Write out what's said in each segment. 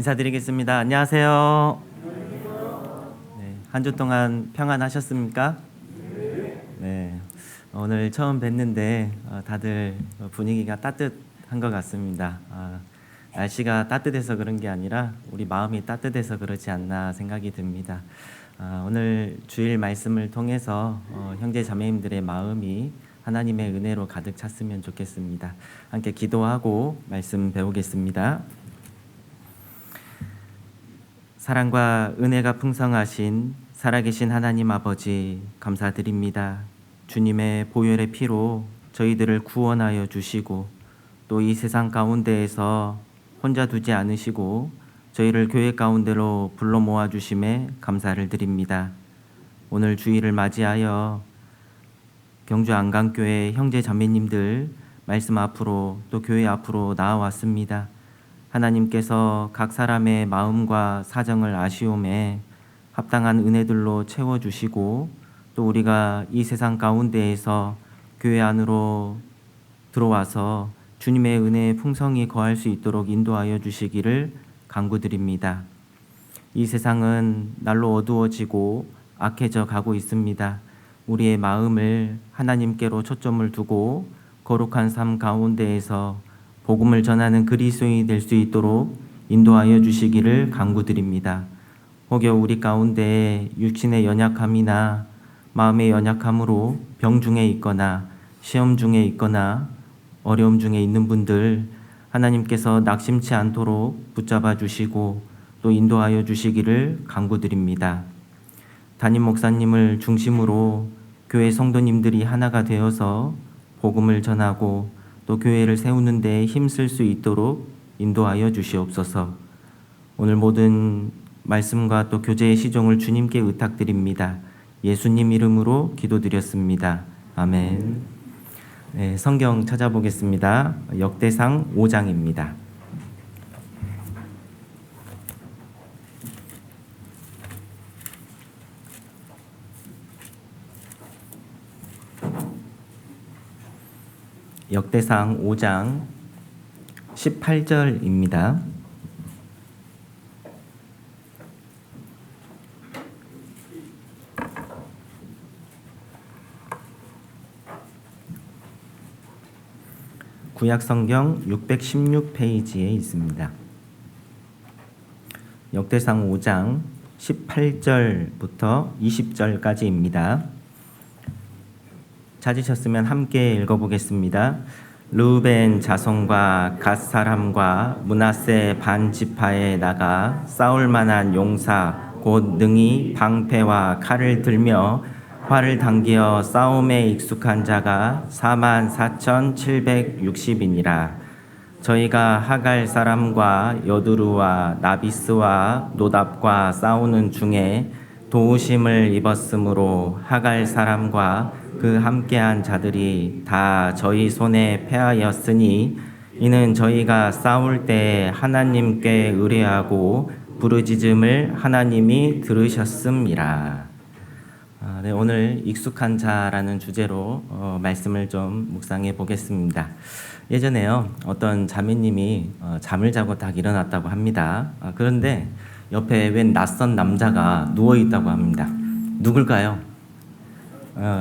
인사드리겠습니다. 안녕하세요. 네, 한 주 동안 평안하셨습니까? 네, 오늘 처음 뵀는데 다들 분위기가 따뜻한 것 같습니다. 날씨가 따뜻해서 그런 게 아니라 우리 마음이 따뜻해서 그렇지 않나 생각이 듭니다. 오늘 주일 말씀을 통해서 형제 자매님들의 마음이 하나님의 은혜로 가득 찼으면 좋겠습니다. 함께 기도하고 말씀 배우겠습니다. 사랑과 은혜가 풍성하신 살아계신 하나님 아버지 감사드립니다. 주님의 보혈의 피로 저희들을 구원하여 주시고 또 이 세상 가운데에서 혼자 두지 않으시고 저희를 교회 가운데로 불러 모아 주심에 감사를 드립니다. 오늘 주일을 맞이하여 경주 안강교회 형제 자매님들 말씀 앞으로 또 교회 앞으로 나아왔습니다. 하나님께서 각 사람의 마음과 사정을 아시오매 합당한 은혜들로 채워주시고 또 우리가 이 세상 가운데에서 교회 안으로 들어와서 주님의 은혜의 풍성이 거할 수 있도록 인도하여 주시기를 간구드립니다. 이 세상은 날로 어두워지고 악해져 가고 있습니다. 우리의 마음을 하나님께로 초점을 두고 거룩한 삶 가운데에서 복음을 전하는 그리스도인이 될 수 있도록 인도하여 주시기를 간구드립니다. 혹여 우리 가운데 육신의 연약함이나 마음의 연약함으로 병 중에 있거나 시험 중에 있거나 어려움 중에 있는 분들 하나님께서 낙심치 않도록 붙잡아 주시고 또 인도하여 주시기를 간구드립니다. 담임 목사님을 중심으로 교회 성도님들이 하나가 되어서 복음을 전하고 또 교회를 세우는 데 힘쓸 수 있도록 인도하여 주시옵소서. 오늘 모든 말씀과 또 교제의 시종을 주님께 의탁드립니다. 예수님 이름으로 기도드렸습니다. 아멘. 네, 성경 찾아보겠습니다. 역대상 5장입니다. 역대상 5장 18절입니다. 구약성경 616페이지에 있습니다. 역대상 5장 18절부터 20절까지입니다. 찾으셨으면 함께 읽어보겠습니다. 르우벤 자손과 갓 사람과 므낫세 반 지파에 나가 싸울 만한 용사 곧 능히 방패와 칼을 들며 활을 당기어 싸움에 익숙한 자가 44,760이니라. 저희가 하갈 사람과 여두루와 나비스와 노답과 싸우는 중에 도우심을 입었으므로 하갈 사람과 그 함께한 자들이 다 저희 손에 패하였으니 이는 저희가 싸울 때 하나님께 의뢰하고 부르짖음을 하나님이 들으셨음이라. 네, 오늘 익숙한 자라는 주제로 말씀을 좀 묵상해 보겠습니다. 예전에요, 어떤 자매님이 잠을 자고 딱 일어났다고 합니다. 그런데 옆에 웬 낯선 남자가 누워 있다고 합니다. 누굴까요?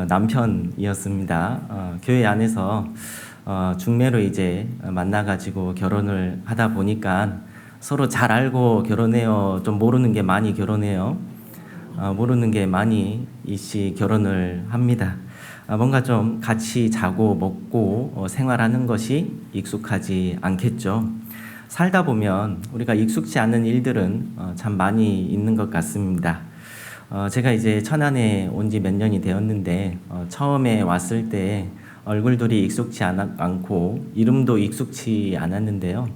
남편이었습니다. 교회 안에서 중매로 이제 만나가지고 결혼을 하다 보니까 서로 잘 알고 결혼해요. 좀 모르는 게 많이 결혼해요. 모르는 게 많이 이씨 결혼을 합니다. 뭔가 좀 같이 자고 먹고 생활하는 것이 익숙하지 않겠죠. 살다 보면 우리가 익숙치 않은 일들은 참 많이 있는 것 같습니다. 제가 이제 천안에 온 지 몇 년이 되었는데 처음에 왔을 때 얼굴들이 익숙치 않고 이름도 익숙치 않았는데요.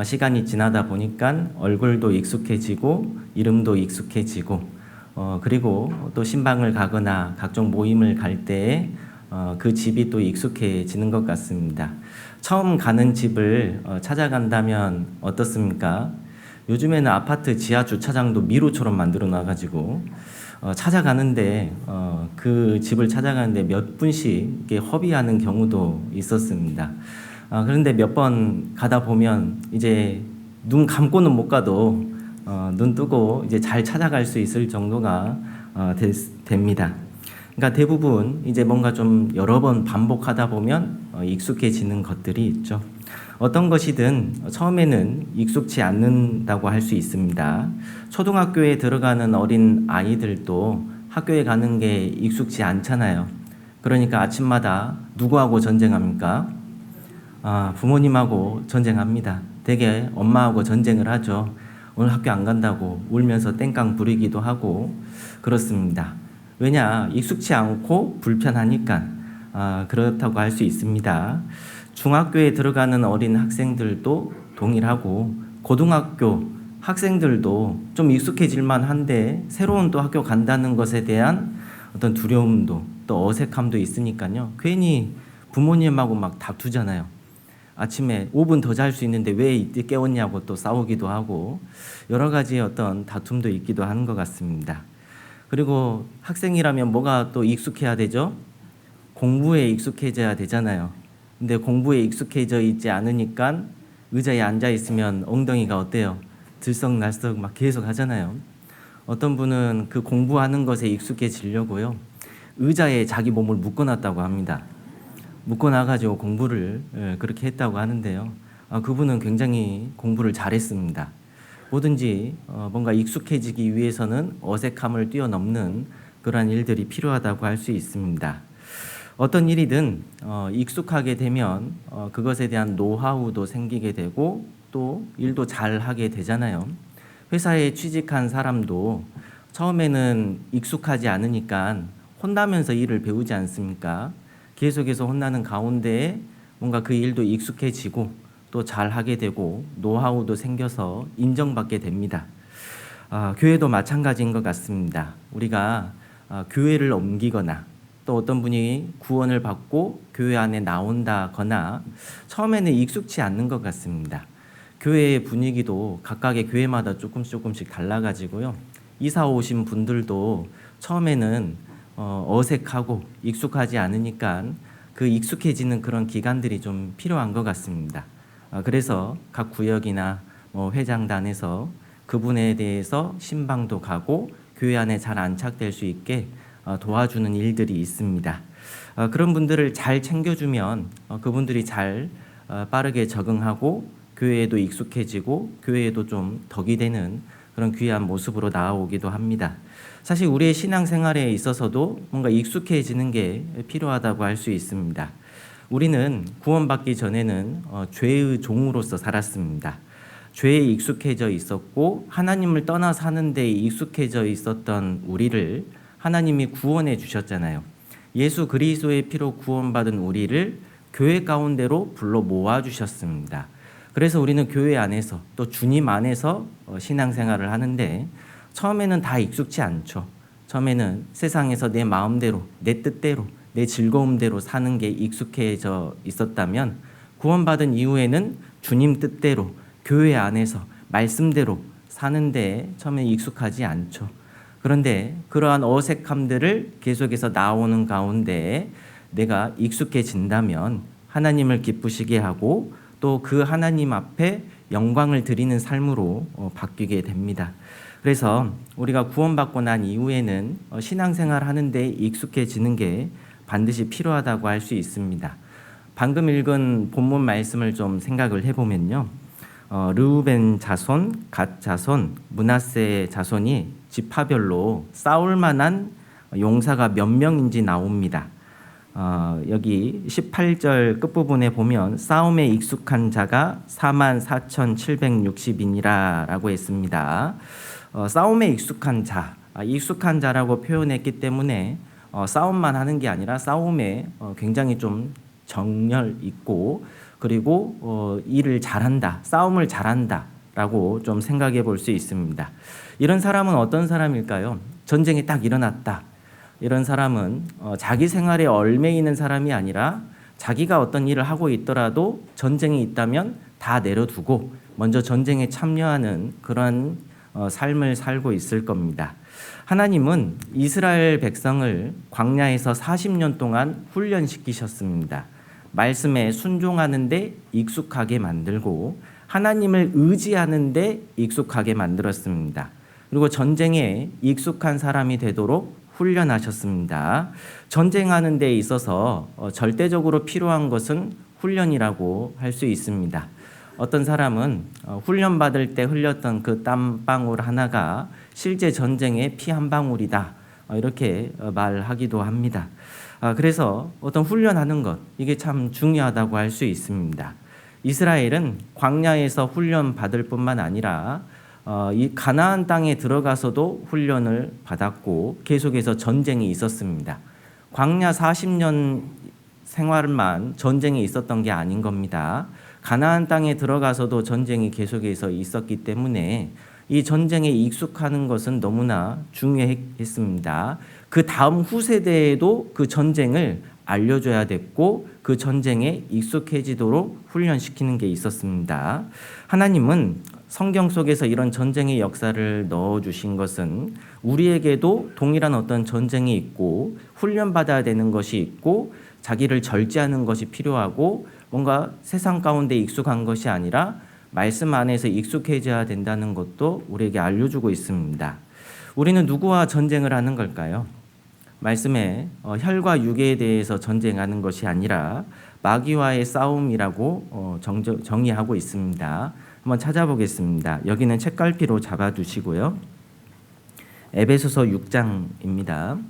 시간이 지나다 보니까 얼굴도 익숙해지고 이름도 익숙해지고 그리고 또 신방을 가거나 각종 모임을 갈 때에 그 집이 또 익숙해지는 것 같습니다. 처음 가는 집을 찾아간다면 어떻습니까? 요즘에는 아파트 지하 주차장도 미로처럼 만들어 놔가지고 찾아가는데 그 집을 찾아가는데 몇 분씩 이렇게 허비하는 경우도 있었습니다. 그런데 몇 번 가다 보면 이제 눈 감고는 못 가도 눈 뜨고 이제 잘 찾아갈 수 있을 정도가 됩니다. 그러니까 대부분 이제 뭔가 좀 여러 번 반복하다 보면 익숙해지는 것들이 있죠. 어떤 것이든 처음에는 익숙치 않는다고 할 수 있습니다. 초등학교에 들어가는 어린 아이들도 학교에 가는 게 익숙치 않잖아요. 그러니까 아침마다 누구하고 전쟁합니까? 부모님하고 전쟁합니다. 되게 엄마하고 전쟁을 하죠. 오늘 학교 안 간다고 울면서 땡깡 부리기도 하고 그렇습니다. 왜냐? 익숙치 않고 불편하니까 그렇다고 할 수 있습니다. 중학교에 들어가는 어린 학생들도 동일하고 고등학교 학생들도 좀 익숙해질만 한데 새로운 또 학교 간다는 것에 대한 어떤 두려움도 또 어색함도 있으니까요. 괜히 부모님하고 막 다투잖아요. 아침에 5분 더 잘 수 있는데 왜 이때 깨웠냐고 또 싸우기도 하고 여러 가지 어떤 다툼도 있기도 하는 것 같습니다. 그리고 학생이라면 뭐가 또 익숙해야 되죠? 공부에 익숙해져야 되잖아요. 근데 공부에 익숙해져 있지 않으니까 의자에 앉아 있으면 엉덩이가 어때요? 들썩날썩 막 계속 하잖아요. 어떤 분은 그 공부하는 것에 익숙해지려고요, 의자에 자기 몸을 묶어놨다고 합니다. 묶어놔가지고 공부를 그렇게 했다고 하는데요. 그분은 굉장히 공부를 잘했습니다. 뭐든지 뭔가 익숙해지기 위해서는 어색함을 뛰어넘는 그러한 일들이 필요하다고 할 수 있습니다. 어떤 일이든 익숙하게 되면 그것에 대한 노하우도 생기게 되고 또 일도 잘 하게 되잖아요. 회사에 취직한 사람도 처음에는 익숙하지 않으니까 혼나면서 일을 배우지 않습니까? 계속해서 혼나는 가운데에 뭔가 그 일도 익숙해지고 또 잘하게 되고 노하우도 생겨서 인정받게 됩니다. 교회도 마찬가지인 것 같습니다. 우리가 교회를 옮기거나 또 어떤 분이 구원을 받고 교회 안에 나온다거나 처음에는 익숙치 않는 것 같습니다. 교회의 분위기도 각각의 교회마다 조금씩 달라가지고요. 이사 오신 분들도 처음에는 어색하고 익숙하지 않으니까 그 익숙해지는 그런 기간들이 좀 필요한 것 같습니다. 그래서 각 구역이나 회장단에서 그분에 대해서 신방도 가고 교회 안에 잘 안착될 수 있게 도와주는 일들이 있습니다. 그런 분들을 잘 챙겨주면 그분들이 잘 빠르게 적응하고 교회에도 익숙해지고 교회에도 좀 덕이 되는 그런 귀한 모습으로 나아오기도 합니다. 사실 우리의 신앙생활에 있어서도 뭔가 익숙해지는 게 필요하다고 할 수 있습니다. 우리는 구원받기 전에는 죄의 종으로서 살았습니다. 죄에 익숙해져 있었고 하나님을 떠나 사는 데 익숙해져 있었던 우리를 하나님이 구원해 주셨잖아요. 예수 그리스도의 피로 구원받은 우리를 교회 가운데로 불러 모아 주셨습니다. 그래서 우리는 교회 안에서 또 주님 안에서 신앙생활을 하는데 처음에는 다 익숙치 않죠. 처음에는 세상에서 내 마음대로, 내 뜻대로, 내 즐거움대로 사는 게 익숙해져 있었다면 구원받은 이후에는 주님 뜻대로 교회 안에서 말씀대로 사는데 처음에 익숙하지 않죠. 그런데 그러한 어색함들을 계속해서 나오는 가운데 내가 익숙해진다면 하나님을 기쁘시게 하고 또 그 하나님 앞에 영광을 드리는 삶으로 바뀌게 됩니다. 그래서 우리가 구원받고 난 이후에는 신앙생활 하는데 익숙해지는 게 반드시 필요하다고 할 수 있습니다. 방금 읽은 본문 말씀을 좀 생각을 해보면요. 르우벤 자손, 갓 자손, 므낫세 자손이 지파별로 싸울 만한 용사가 몇 명인지 나옵니다. 여기 18절 끝부분에 보면 싸움에 익숙한 자가 44,760인이라 라고 했습니다. 싸움에 익숙한 자, 익숙한 자라고 표현했기 때문에 싸움만 하는 게 아니라 싸움에 굉장히 좀 정열 있고 그리고 일을 잘한다, 싸움을 잘한다 라고 좀 생각해 볼 수 있습니다. 이런 사람은 어떤 사람일까요? 전쟁이 딱 일어났다. 이런 사람은 자기 생활에 얽매이는 사람이 아니라 자기가 어떤 일을 하고 있더라도 전쟁이 있다면 다 내려두고 먼저 전쟁에 참여하는 그런 삶을 살고 있을 겁니다. 하나님은 이스라엘 백성을 광야에서 40년 동안 훈련시키셨습니다. 말씀에 순종하는 데 익숙하게 만들고 하나님을 의지하는 데 익숙하게 만들었습니다. 그리고 전쟁에 익숙한 사람이 되도록 훈련하셨습니다. 전쟁하는 데 있어서 절대적으로 필요한 것은 훈련이라고 할 수 있습니다. 어떤 사람은 훈련받을 때 흘렸던 그 땀방울 하나가 실제 전쟁의 피 한 방울이다 이렇게 말하기도 합니다. 그래서 어떤 훈련하는 것 이게 참 중요하다고 할 수 있습니다. 이스라엘은 광야에서 훈련받을 뿐만 아니라 이 가나안 땅에 들어가서도 훈련을 받았고 계속해서 전쟁이 있었습니다. 광야 40년 생활만 전쟁이 있었던 게 아닌 겁니다. 가나안 땅에 들어가서도 전쟁이 계속해서 있었기 때문에 이 전쟁에 익숙하는 것은 너무나 중요했습니다. 그 다음 후세대에도 그 전쟁을 알려줘야 됐고 그 전쟁에 익숙해지도록 훈련시키는 게 있었습니다. 하나님은 성경 속에서 이런 전쟁의 역사를 넣어주신 것은 우리에게도 동일한 어떤 전쟁이 있고 훈련받아야 되는 것이 있고 자기를 절제하는 것이 필요하고 뭔가 세상 가운데 익숙한 것이 아니라 말씀 안에서 익숙해져야 된다는 것도 우리에게 알려주고 있습니다. 우리는 누구와 전쟁을 하는 걸까요? 말씀에 혈과 육에 대해서 전쟁하는 것이 아니라 마귀와의 싸움이라고 정의하고 있습니다. 한번 찾아보겠습니다. 여기는 책갈피로 잡아두시고요. 에베소서 6장입니다.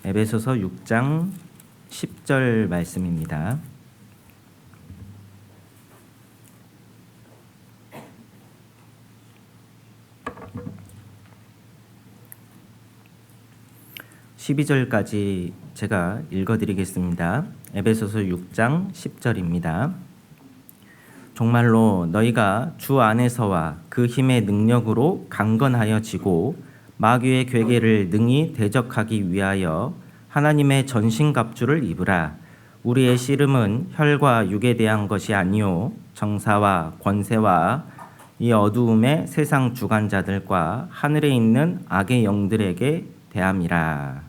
에베소서 6장 10절 말씀입니다. (12절까지) 제가 읽어드리겠습니다. 에베소서 6장 10절입니다. 정말로 너희가 주 안에서와 그 힘의 능력으로 강건하여 지고 마귀의 괴계를 능히 대적하기 위하여 하나님의 전신갑주를 입으라. 우리의 씨름은 혈과 육에 대한 것이 아니요 정사와 권세와 이 어두움의 세상 주관자들과 하늘에 있는 악의 영들에게 대함이라.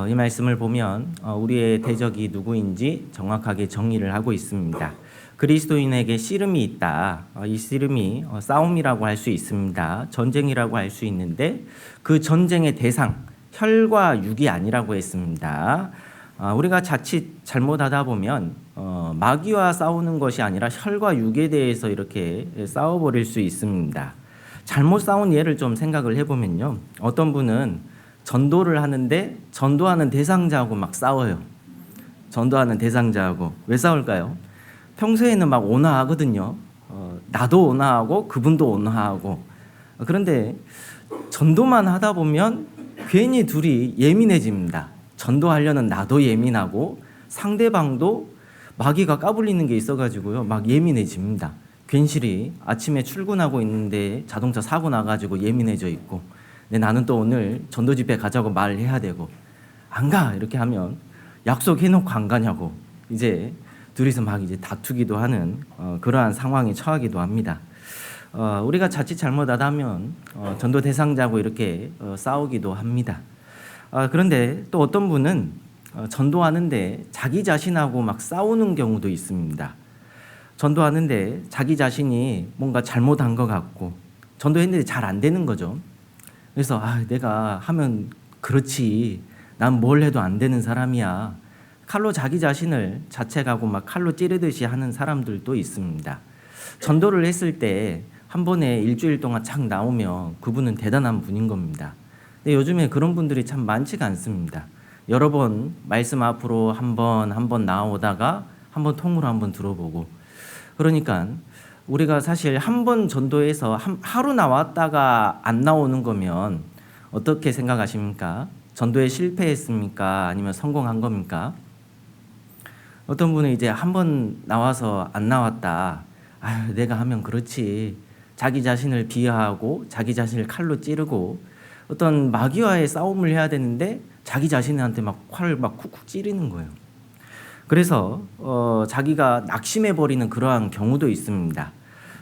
이 말씀을 보면 우리의 대적이 누구인지 정확하게 정의를 하고 있습니다. 그리스도인에게 씨름이 있다. 이 씨름이 싸움이라고 할 수 있습니다. 전쟁이라고 할 수 있는데 그 전쟁의 대상, 혈과 육이 아니라고 했습니다. 우리가 자칫 잘못하다 보면 마귀와 싸우는 것이 아니라 혈과 육에 대해서 이렇게 싸워버릴 수 있습니다. 잘못 싸운 예를 좀 생각을 해보면요. 어떤 분은 전도를 하는데 전도하는 대상자하고 막 싸워요. 전도하는 대상자하고. 왜 싸울까요? 평소에는 막 온화하거든요. 나도 온화하고 그분도 온화하고. 그런데 전도만 하다 보면 괜히 둘이 예민해집니다. 전도하려는 나도 예민하고 상대방도 마귀가 까불리는 게 있어가지고요. 막 예민해집니다. 괜시리 아침에 출근하고 있는데 자동차 사고 나가지고 예민해져 있고, 근데 나는 또 오늘 전도 집회 가자고 말해야 되고 안 가 이렇게 하면 약속해놓고 안 가냐고 이제 둘이서 막 이제 다투기도 하는 그러한 상황에 처하기도 합니다. 우리가 자칫 잘못하다면 전도 대상자하고 이렇게 싸우기도 합니다. 그런데 또 어떤 분은 전도하는데 자기 자신하고 막 싸우는 경우도 있습니다. 전도하는데 자기 자신이 뭔가 잘못한 것 같고 전도했는데 잘 안 되는 거죠. 그래서 내가 하면 그렇지, 난 뭘 해도 안 되는 사람이야. 칼로 자기 자신을 자책하고 막 칼로 찌르듯이 하는 사람들도 있습니다. 전도를 했을 때 한 번에 일주일 동안 착 나오면 그분은 대단한 분인 겁니다. 근데 요즘에 그런 분들이 참 많지가 않습니다. 여러 번 말씀 앞으로 한 번 나오다가 한 번 통으로 한 번 들어보고, 그러니까 우리가 사실 한 번 전도해서 하루 나왔다가 안 나오는 거면 어떻게 생각하십니까? 전도에 실패했습니까? 아니면 성공한 겁니까? 어떤 분은 이제 한 번 나와서 안 나왔다. 내가 하면 그렇지. 자기 자신을 비하하고 자기 자신을 칼로 찌르고 어떤 마귀와의 싸움을 해야 되는데 자기 자신한테 막 칼을 막 쿡쿡 찌르는 거예요. 그래서 자기가 낙심해 버리는 그러한 경우도 있습니다.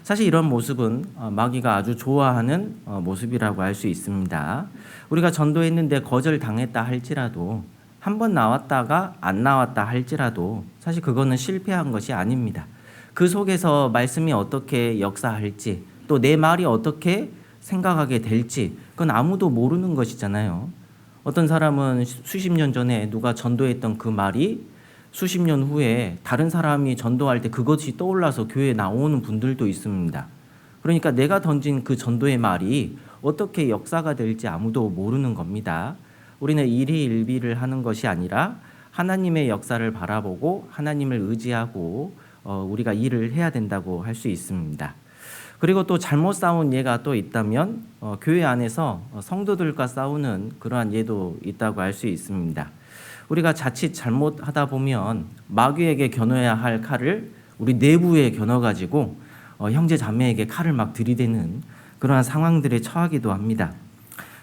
사실 이런 모습은 마귀가 아주 좋아하는 모습이라고 할 수 있습니다. 우리가 전도했는데 거절당했다 할지라도, 한 번 나왔다가 안 나왔다 할지라도 사실 그거는 실패한 것이 아닙니다. 그 속에서 말씀이 어떻게 역사할지, 또 내 말이 어떻게 생각하게 될지 그건 아무도 모르는 것이잖아요. 어떤 사람은 수십 년 전에 누가 전도했던 그 말이 수십 년 후에 다른 사람이 전도할 때 그것이 떠올라서 교회에 나오는 분들도 있습니다. 그러니까 내가 던진 그 전도의 말이 어떻게 역사가 될지 아무도 모르는 겁니다. 우리는 일희일비를 하는 것이 아니라 하나님의 역사를 바라보고 하나님을 의지하고 우리가 일을 해야 된다고 할 수 있습니다. 그리고 또 잘못 싸운 예가 또 있다면 교회 안에서 성도들과 싸우는 그러한 예도 있다고 할 수 있습니다. 우리가 자칫 잘못하다 보면 마귀에게 겨눠야 할 칼을 우리 내부에 겨눠가지고 형제 자매에게 칼을 막 들이대는 그러한 상황들에 처하기도 합니다.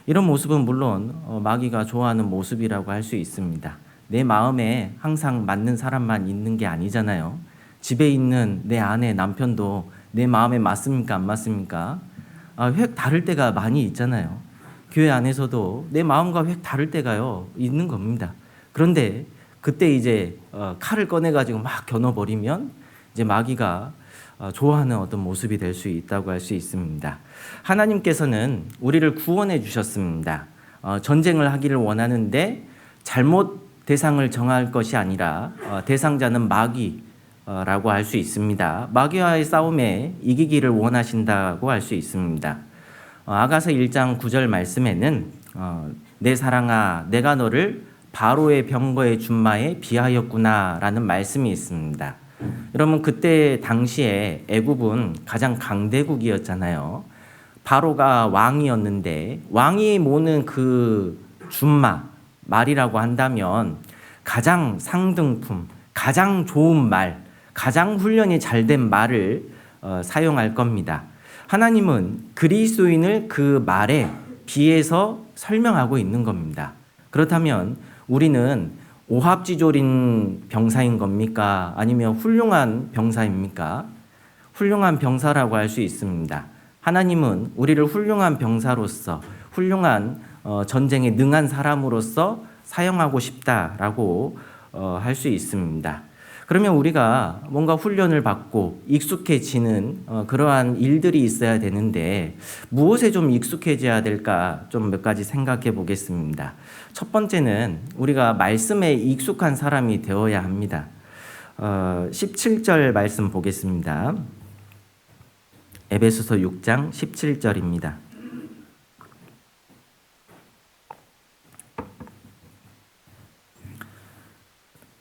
이런 모습은 물론 마귀가 좋아하는 모습이라고 할 수 있습니다. 내 마음에 항상 맞는 사람만 있는 게 아니잖아요. 집에 있는 내 아내, 남편도 내 마음에 맞습니까? 안 맞습니까? 획 다를 때가 많이 있잖아요. 교회 안에서도 내 마음과 획 다를 때가요 있는 겁니다. 그런데 그때 이제 칼을 꺼내 가지고 막 겨눠버리면 이제 마귀가 좋아하는 어떤 모습이 될 수 있다고 할 수 있습니다. 하나님께서는 우리를 구원해 주셨습니다. 전쟁을 하기를 원하는데 잘못 대상을 정할 것이 아니라 대상자는 마귀라고 할 수 있습니다. 마귀와의 싸움에 이기기를 원하신다고 할 수 있습니다. 아가서 1장 9절 말씀에는 내 사랑아 내가 너를 바로의 병거의 준마에 비하였구나 라는 말씀이 있습니다. 여러분 그때 당시에 애굽은 가장 강대국이었잖아요. 바로가 왕이었는데 왕이 모는 그 준마 말이라고 한다면 가장 상등품, 가장 좋은 말, 가장 훈련이 잘된 말을 사용할 겁니다. 하나님은 그리스도인을 그 말에 비해서 설명하고 있는 겁니다. 그렇다면 우리는 오합지졸인 병사인 겁니까? 아니면 훌륭한 병사입니까? 훌륭한 병사라고 할 수 있습니다. 하나님은 우리를 훌륭한 병사로서 훌륭한 전쟁에 능한 사람으로서 사용하고 싶다라고 할 수 있습니다. 그러면 우리가 뭔가 훈련을 받고 익숙해지는 그러한 일들이 있어야 되는데 무엇에 좀 익숙해져야 될까 좀 몇 가지 생각해 보겠습니다. 첫 번째는 우리가 말씀에 익숙한 사람이 되어야 합니다. 17절 말씀 보겠습니다. 에베소서 6장 17절입니다.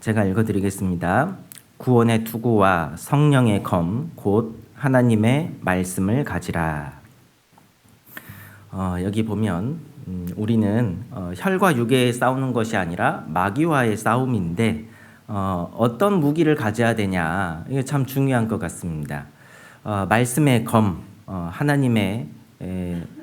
제가 읽어드리겠습니다. 구원의 투구와 성령의 검, 곧 하나님의 말씀을 가지라. 여기 보면 우리는 혈과 육의 싸우는 것이 아니라 마귀와의 싸움인데 어떤 무기를 가져야 되냐, 이게 참 중요한 것 같습니다. 말씀의 검, 하나님의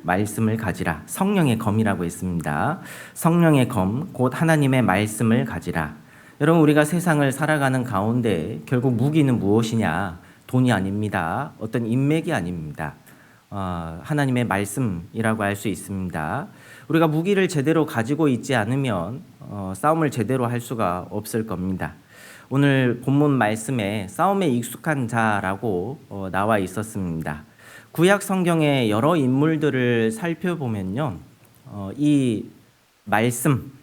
말씀을 가지라. 성령의 검이라고 했습니다. 성령의 검, 곧 하나님의 말씀을 가지라. 여러분 우리가 세상을 살아가는 가운데 결국 무기는 무엇이냐? 돈이 아닙니다. 어떤 인맥이 아닙니다. 하나님의 말씀이라고 할 수 있습니다. 우리가 무기를 제대로 가지고 있지 않으면 싸움을 제대로 할 수가 없을 겁니다. 오늘 본문 말씀에 싸움에 익숙한 자라고 나와 있었습니다. 구약 성경의 여러 인물들을 살펴보면요, 이 말씀,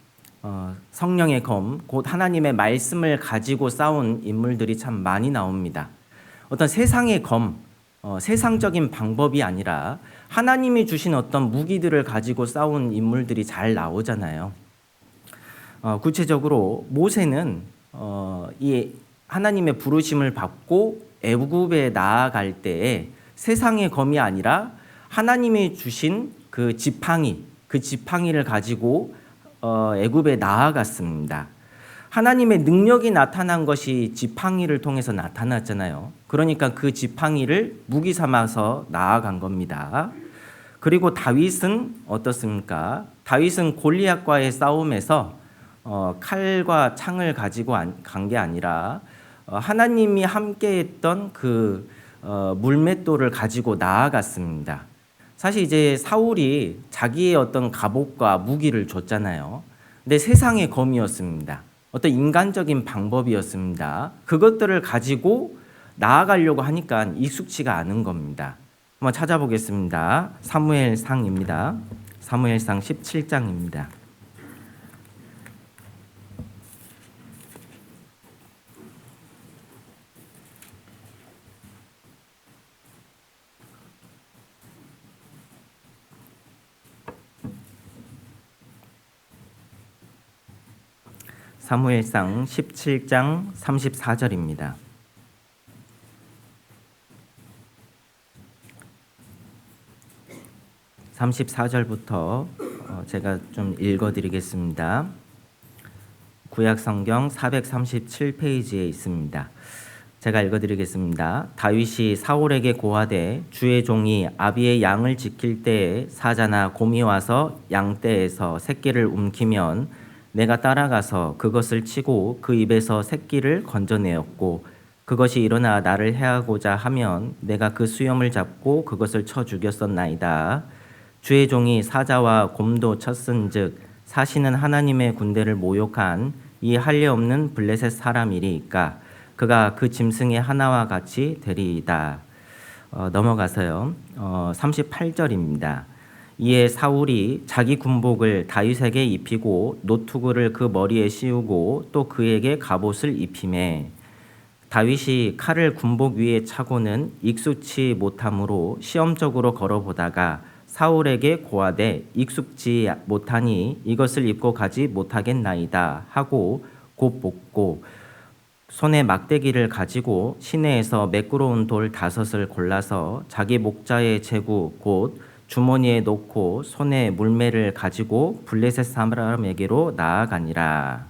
성령의 검, 곧 하나님의 말씀을 가지고 싸운 인물들이 참 많이 나옵니다. 어떤 세상의 검, 세상적인 방법이 아니라 하나님이 주신 어떤 무기들을 가지고 싸운 인물들이 잘 나오잖아요. 구체적으로 모세는 이 하나님의 부르심을 받고 애굽에 나아갈 때에 세상의 검이 아니라 하나님이 주신 그 지팡이를 가지고 애굽에 나아갔습니다. 하나님의 능력이 나타난 것이 지팡이를 통해서 나타났잖아요. 그러니까 그 지팡이를 무기 삼아서 나아간 겁니다. 그리고 다윗은 어떻습니까? 다윗은 골리앗과의 싸움에서 칼과 창을 가지고 간 게 아니라 하나님이 함께했던 그 물맷돌을 가지고 나아갔습니다. 사실 이제 사울이 자기의 어떤 갑옷과 무기를 줬잖아요. 근데 세상의 검이었습니다. 어떤 인간적인 방법이었습니다. 그것들을 가지고 나아가려고 하니까 익숙치가 않은 겁니다. 한번 찾아보겠습니다. 사무엘상입니다. 사무엘상 17장입니다. 사무엘상 17장 34절입니다. (34절부터) 제가 좀 읽어드리겠습니다. 구약성경 437페이지에 있습니다. 제가 읽어드리겠습니다. 다윗이 사울에게 고하되 주의 종이 아비의 양을 지킬 때에 사자나 곰이 와서 양떼에서 새끼를 움키면 내가 따라가서 그것을 치고 그 입에서 새끼를 건져내었고 그것이 일어나 나를 해하고자 하면 내가 그 수염을 잡고 그것을 쳐 죽였었나이다. 주의 종이 사자와 곰도 쳤은즉 사시는 하나님의 군대를 모욕한 이 할례 없는 블레셋 사람이리이까 그가 그 짐승의 하나와 같이 되리이다. 넘어가서요. 38절입니다. 이에 사울이 자기 군복을 다윗에게 입히고 노투구를 그 머리에 씌우고 또 그에게 갑옷을 입히매 다윗이 칼을 군복 위에 차고는 익숙치 못함으로 시험적으로 걸어보다가 사울에게 고하되 익숙지 못하니 이것을 입고 가지 못하겠나이다 하고 곧 벗고 손에 막대기를 가지고 시내에서 매끄러운 돌 5을 골라서 자기 목자의 제구 곧 주머니에 넣고 손에 물매를 가지고 블레셋 사람에게로 나아가니라.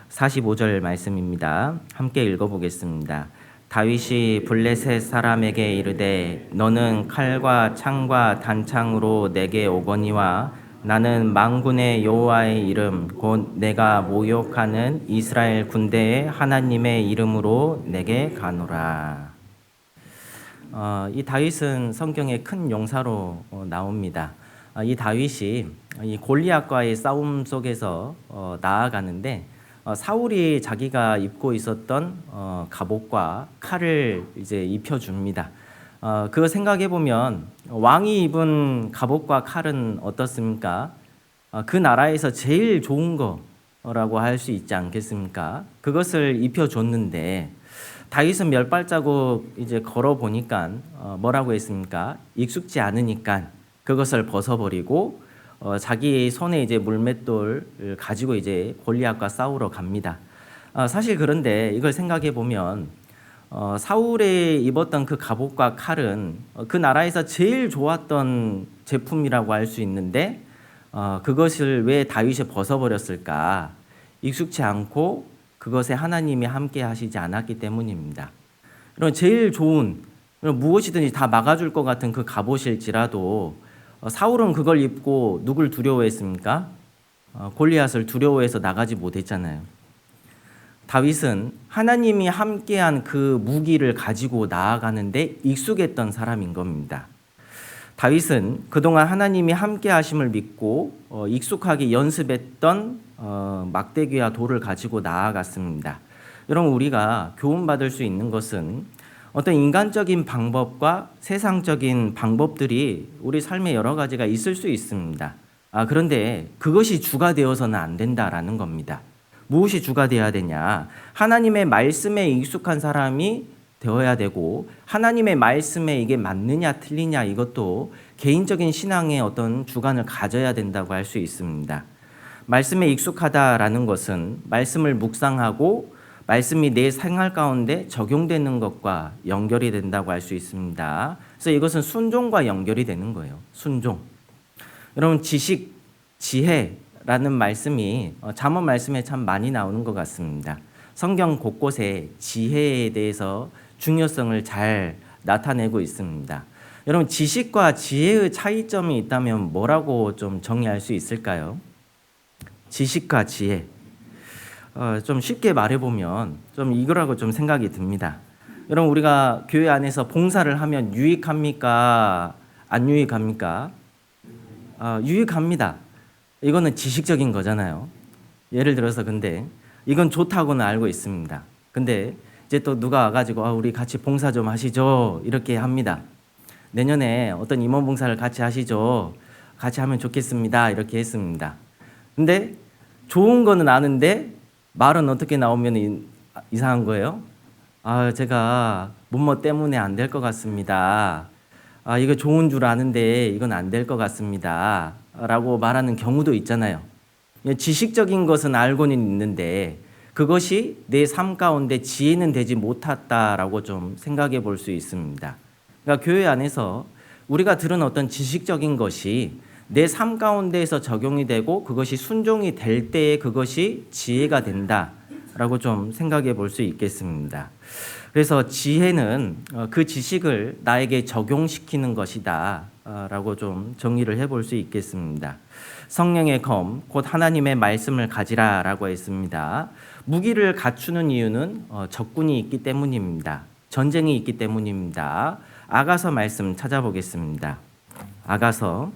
45절 말씀입니다. 함께 읽어보겠습니다. 다윗이 블레셋 사람에게 이르되 너는 칼과 창과 단창으로 내게 오거니와 나는 만군의 여호와의 이름 곧 내가 모욕하는 이스라엘 군대의 하나님의 이름으로 내게 가노라. 이 다윗은 성경의 큰 용사로 나옵니다. 이 다윗이 이 골리앗과의 싸움 속에서 나아가는데 사울이 자기가 입고 있었던 갑옷과 칼을 이제 입혀줍니다. 그거 생각해 보면 왕이 입은 갑옷과 칼은 어떻습니까? 그 나라에서 제일 좋은 거라고 할 수 있지 않겠습니까? 그것을 입혀줬는데 다윗은 몇 발자국 이제 걸어 보니까 뭐라고 했습니까? 익숙지 않으니까 그것을 벗어버리고 자기 손에 이제 물맷돌을 가지고 이제 골리앗과 싸우러 갑니다. 사실 그런데 이걸 생각해 보면 사울이 입었던 그 갑옷과 칼은 그 나라에서 제일 좋았던 제품이라고 할 수 있는데 그것을 왜 다윗이 벗어버렸을까? 익숙치 않고 그것에 하나님이 함께 하시지 않았기 때문입니다. 이런 제일 좋은 무엇이든지 다 막아줄 것 같은 그 갑옷일지라도 사울은 그걸 입고 누굴 두려워했습니까? 골리앗을 두려워해서 나가지 못했잖아요. 다윗은 하나님이 함께한 그 무기를 가지고 나아가는데 익숙했던 사람인 겁니다. 다윗은 그동안 하나님이 함께 하심을 믿고 익숙하게 연습했던 막대기와 돌을 가지고 나아갔습니다. 여러분, 우리가 교훈받을 수 있는 것은 어떤 인간적인 방법과 세상적인 방법들이 우리 삶에 여러 가지가 있을 수 있습니다. 그런데 그것이 주가 되어서는 안 된다라는 겁니다. 무엇이 주가 되어야 되냐? 하나님의 말씀에 익숙한 사람이 되어야 되고 하나님의 말씀에 이게 맞느냐 틀리냐 이것도 개인적인 신앙의 어떤 주관을 가져야 된다고 할 수 있습니다. 말씀에 익숙하다라는 것은 말씀을 묵상하고 말씀이 내 생활 가운데 적용되는 것과 연결이 된다고 할 수 있습니다. 그래서 이것은 순종과 연결이 되는 거예요. 순종. 여러분, 지식, 지혜라는 말씀이 잠언 말씀에 참 많이 나오는 것 같습니다. 성경 곳곳에 지혜에 대해서 중요성을 잘 나타내고 있습니다. 여러분, 지식과 지혜의 차이점이 있다면 뭐라고 좀 정의할 수 있을까요? 지식과 지혜. 좀 쉽게 말해보면 좀 이거라고 좀 생각이 듭니다. 여러분, 우리가 교회 안에서 봉사를 하면 유익합니까? 안 유익합니까? 유익합니다. 이거는 지식적인 거잖아요. 예를 들어서 근데 이건 좋다고는 알고 있습니다. 근데 이제 또 누가 와가지고 우리 같이 봉사 좀 하시죠 이렇게 합니다. 내년에 어떤 임원 봉사를 같이 하시죠. 같이 하면 좋겠습니다. 이렇게 했습니다. 근데 좋은 거는 아는데 말은 어떻게 나오면 이상한 거예요? 제가 뭐뭐 때문에 안 될 것 같습니다. 이거 좋은 줄 아는데 이건 안 될 것 같습니다. 라고 말하는 경우도 있잖아요. 지식적인 것은 알고는 있는데 그것이 내 삶 가운데 지혜는 되지 못했다라고 좀 생각해 볼 수 있습니다. 그러니까 교회 안에서 우리가 들은 어떤 지식적인 것이 내 삶 가운데에서 적용이 되고 그것이 순종이 될 때에 그것이 지혜가 된다라고 좀 생각해 볼 수 있겠습니다. 그래서 지혜는 그 지식을 나에게 적용시키는 것이다 라고 좀 정의를 해볼 수 있겠습니다. 성령의 검, 곧 하나님의 말씀을 가지라 라고 했습니다. 무기를 갖추는 이유는 적군이 있기 때문입니다. 전쟁이 있기 때문입니다. 아가서 말씀 찾아보겠습니다. 아가서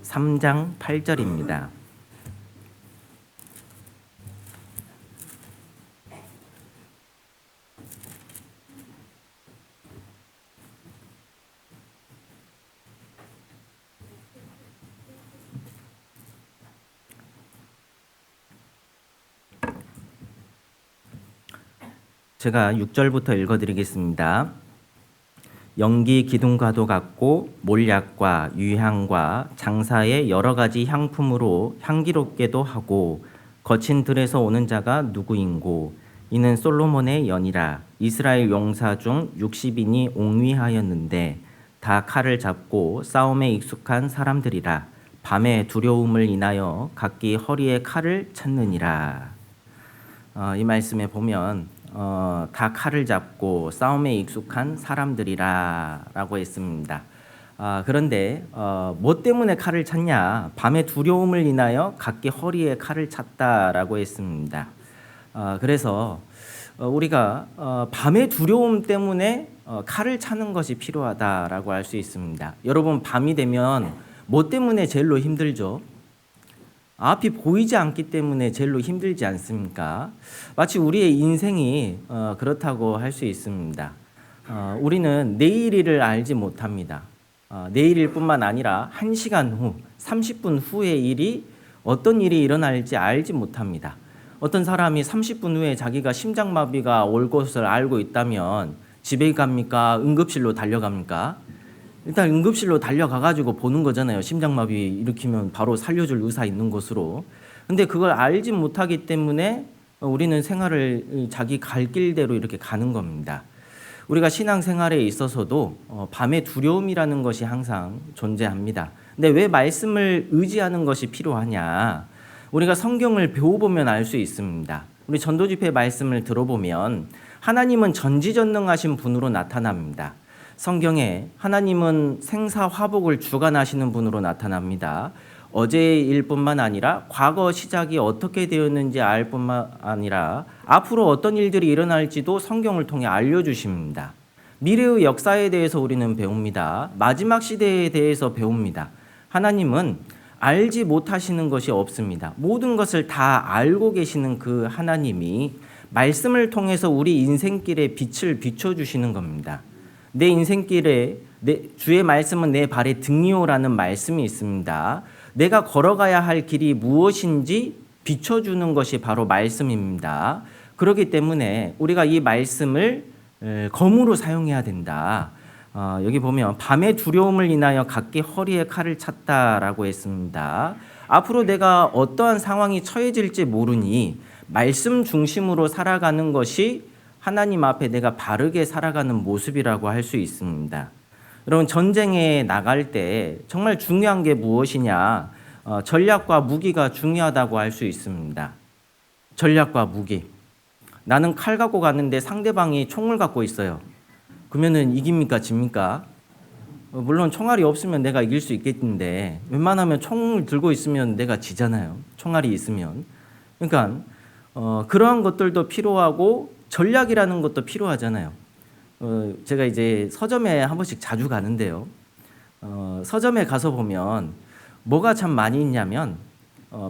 3장 8절입니다. 제가 6절부터 읽어드리겠습니다. 연기 기둥과도 같고 몰약과 유향과 장사의 여러 가지 향품으로 향기롭게도 하고 거친 들에서 오는 자가 누구인고 이는 솔로몬의 연이라. 이스라엘 용사 중 60인이 옹위하였는데 다 칼을 잡고 싸움에 익숙한 사람들이라. 밤에 두려움을 인하여 각기 허리에 칼을 찾느니라. 이 말씀에 보면 다 칼을 잡고 싸움에 익숙한 사람들이라 라고 했습니다. 그런데 뭐 때문에 칼을 찾냐? 밤에 두려움을 인하여 각기 허리에 칼을 찼다라고 했습니다. 그래서 우리가 밤의 두려움 때문에 칼을 차는 것이 필요하다라고 할 수 있습니다. 여러분, 밤이 되면 뭐 때문에 제일로 힘들죠? 앞이 보이지 않기 때문에 제일로 힘들지 않습니까? 마치 우리의 인생이 그렇다고 할 수 있습니다. 우리는 내일일을 알지 못합니다. 내일일 뿐만 아니라 1시간 후, 30분 후의 일이 어떤 일이 일어날지 알지 못합니다. 어떤 사람이 30분 후에 자기가 심장마비가 올 것을 알고 있다면 집에 갑니까? 응급실로 달려갑니까? 일단 응급실로 달려가가지고 보는 거잖아요. 심장마비 일으키면 바로 살려줄 의사 있는 곳으로. 근데 그걸 알지 못하기 때문에 우리는 생활을 자기 갈 길대로 이렇게 가는 겁니다. 우리가 신앙생활에 있어서도 밤의 두려움이라는 것이 항상 존재합니다. 근데 왜 말씀을 의지하는 것이 필요하냐? 우리가 성경을 배워보면 알 수 있습니다. 우리 전도집회 말씀을 들어보면 하나님은 전지전능하신 분으로 나타납니다. 성경에 하나님은 생사화복을 주관하시는 분으로 나타납니다. 어제의 일뿐만 아니라 과거 시작이 어떻게 되었는지 알 뿐만 아니라 앞으로 어떤 일들이 일어날지도 성경을 통해 알려주십니다. 미래의 역사에 대해서 우리는 배웁니다. 마지막 시대에 대해서 배웁니다. 하나님은 알지 못하시는 것이 없습니다. 모든 것을 다 알고 계시는 그 하나님이 말씀을 통해서 우리 인생길에 빛을 비춰주시는 겁니다. 내 인생길에 주의 말씀은 내 발의 등이요라는 말씀이 있습니다. 내가 걸어가야 할 길이 무엇인지 비춰주는 것이 바로 말씀입니다. 그렇기 때문에 우리가 이 말씀을 검으로 사용해야 된다. 여기 보면 밤의 두려움을 인하여 각기 허리에 칼을 찼다라고 했습니다. 앞으로 내가 어떠한 상황이 처해질지 모르니 말씀 중심으로 살아가는 것이 하나님 앞에 내가 바르게 살아가는 모습이라고 할 수 있습니다. 여러분, 전쟁에 나갈 때 정말 중요한 게 무엇이냐? 전략과 무기가 중요하다고 할 수 있습니다. 전략과 무기. 나는 칼 갖고 갔는데 상대방이 총을 갖고 있어요. 그러면은 이깁니까? 집니까? 물론 총알이 없으면 내가 이길 수 있겠는데 웬만하면 총을 들고 있으면 내가 지잖아요. 총알이 있으면. 그러니까 그러한 것들도 필요하고 전략이라는 것도 필요하잖아요. 제가 이제 서점에 한 번씩 자주 가는데요. 서점에 가서 보면 뭐가 참 많이 있냐면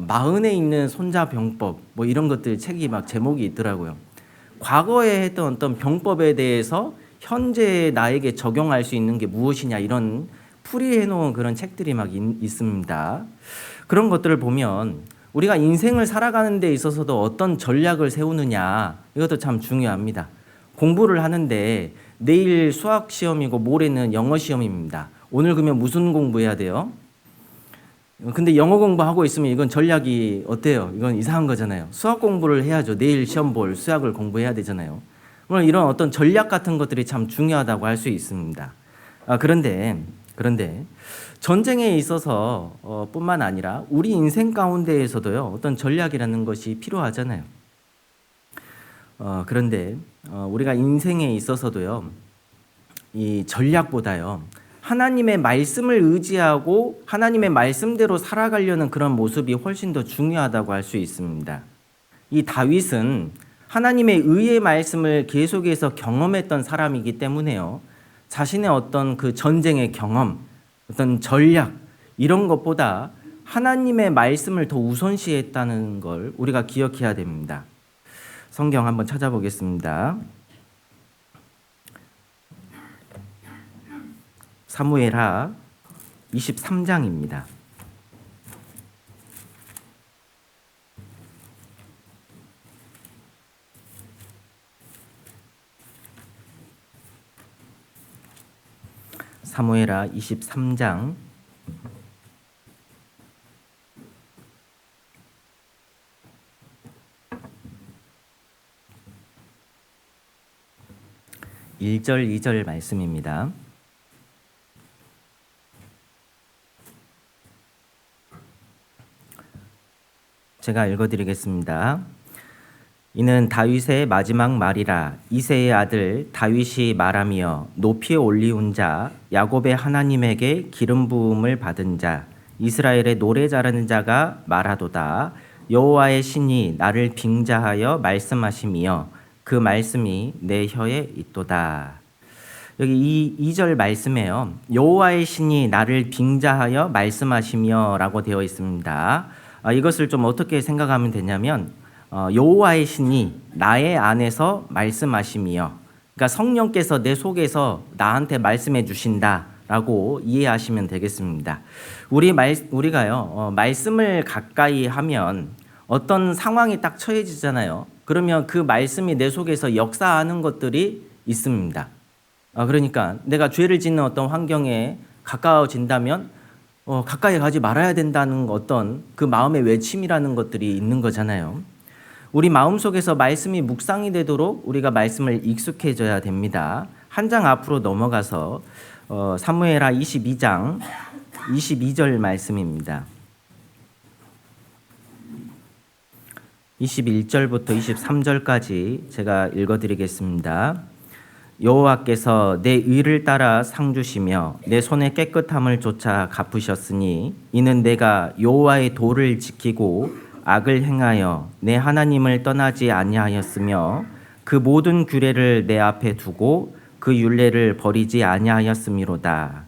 마흔에 있는 손자병법 뭐 이런 것들 책이 막 제목이 있더라고요. 과거에 했던 어떤 병법에 대해서 현재 나에게 적용할 수 있는 게 무엇이냐 이런 풀이해 놓은 그런 책들이 막 있습니다. 그런 것들을 보면 우리가 인생을 살아가는 데 있어서도 어떤 전략을 세우느냐 이것도 참 중요합니다. 공부를 하는데 내일 수학 시험이고 모레는 영어 시험입니다. 오늘 그러면 무슨 공부해야 돼요? 근데 영어 공부하고 있으면 이건 전략이 어때요? 이건 이상한 거잖아요. 수학 공부를 해야죠. 내일 시험 볼 수학을 공부해야 되잖아요. 물론 이런 어떤 전략 같은 것들이 참 중요하다고 할 수 있습니다. 그런데 전쟁에 있어서 뿐만 아니라 우리 인생 가운데에서도요 어떤 전략이라는 것이 필요하잖아요. 그런데 우리가 인생에 있어서도요 이 전략보다요 하나님의 말씀을 의지하고 하나님의 말씀대로 살아가려는 그런 모습이 훨씬 더 중요하다고 할 수 있습니다. 이 다윗은 하나님의 의의 말씀을 계속해서 경험했던 사람이기 때문에요. 자신의 어떤 그 전쟁의 경험, 어떤 전략 이런 것보다 하나님의 말씀을 더 우선시했다는 걸 우리가 기억해야 됩니다. 성경 한번 찾아보겠습니다. 사무엘하 23장입니다. 사무엘하 23장 1절 2절 말씀입니다. 제가 읽어드리겠습니다. 이는 다윗의 마지막 말이라. 이새의 아들 다윗이 말하며 높이 올리운 자 야곱의 하나님에게 기름 부음을 받은 자 이스라엘의 노래 잘하는 자가 말하도다. 여호와의 신이 나를 빙자하여 말씀하시며 그 말씀이 내 혀에 있도다. 여기 2절 말씀에요. 여호와의 신이 나를 빙자하여 말씀하시며 라고 되어 있습니다. 이것을 좀 어떻게 생각하면 되냐면 여호와의 신이 나의 안에서 말씀하시며, 그러니까 성령께서 내 속에서 나한테 말씀해 주신다라고 이해하시면 되겠습니다. 우리가요 말씀을 가까이 하면 어떤 상황이 딱 처해지잖아요. 그러면 그 말씀이 내 속에서 역사하는 것들이 있습니다. 그러니까 내가 죄를 짓는 어떤 환경에 가까워진다면 가까이 가지 말아야 된다는 어떤 그 마음의 외침이라는 것들이 있는 거잖아요. 우리 마음속에서 말씀이 묵상이 되도록 우리가 말씀을 익숙해져야 됩니다. 한 장 앞으로 넘어가서 사무엘하 22장 22절 말씀입니다. 21절부터 23절까지 제가 읽어드리겠습니다. 여호와께서 내 의를 따라 상 주시며 내 손의 깨끗함을 쫓아 갚으셨으니 이는 내가 여호와의 도를 지키고 악을 행하여 내 하나님을 떠나지 아니하였으며 그 모든 규례를 내 앞에 두고 그 율례를 버리지 아니하였음이로다.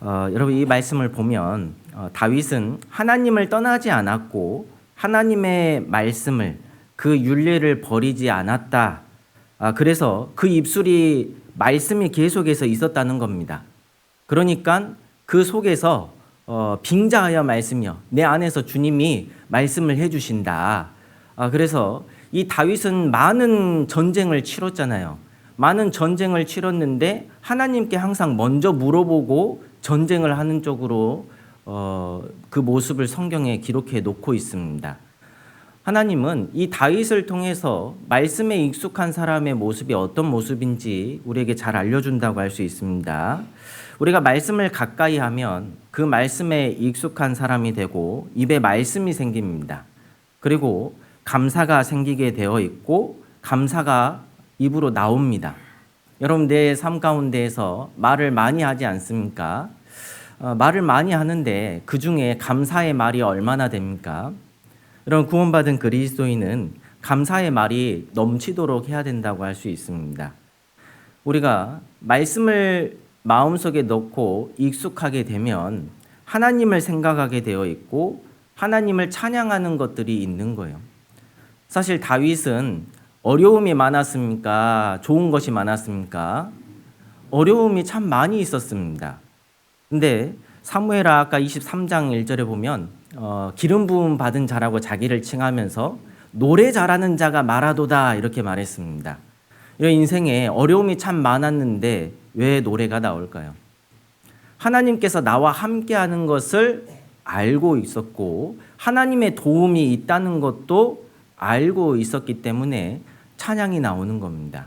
여러분 이 말씀을 보면 다윗은 하나님을 떠나지 않았고 하나님의 말씀을 그 율례를 버리지 않았다. 그래서 그 입술이 말씀이 계속해서 있었다는 겁니다. 그러니까 그 속에서 빙자하여 말씀이요 내 안에서 주님이 말씀을 해주신다. 그래서 이 다윗은 많은 전쟁을 치렀잖아요. 많은 전쟁을 치렀는데 하나님께 항상 먼저 물어보고 전쟁을 하는 쪽으로 그 모습을 성경에 기록해 놓고 있습니다. 하나님은 이 다윗을 통해서 말씀에 익숙한 사람의 모습이 어떤 모습인지 우리에게 잘 알려준다고 할 수 있습니다. 우리가 말씀을 가까이 하면 그 말씀에 익숙한 사람이 되고 입에 말씀이 생깁니다. 그리고 감사가 생기게 되어 있고 감사가 입으로 나옵니다. 여러분 내 삶 가운데에서 말을 많이 하지 않습니까? 말을 많이 하는데 그 중에 감사의 말이 얼마나 됩니까? 이런 구원받은 그리스도인은 감사의 말이 넘치도록 해야 된다고 할 수 있습니다. 우리가 말씀을 마음속에 넣고 익숙하게 되면 하나님을 생각하게 되어 있고 하나님을 찬양하는 것들이 있는 거예요. 사실 다윗은 어려움이 많았습니까? 좋은 것이 많았습니까? 어려움이 참 많이 있었습니다. 근데 사무엘하 아까 23장 1절에 보면 기름 부음 받은 자라고 자기를 칭하면서 노래 잘하는 자가 말하도다 이렇게 말했습니다. 이런 인생에 어려움이 참 많았는데 왜 노래가 나올까요? 하나님께서 나와 함께하는 것을 알고 있었고 하나님의 도움이 있다는 것도 알고 있었기 때문에 찬양이 나오는 겁니다.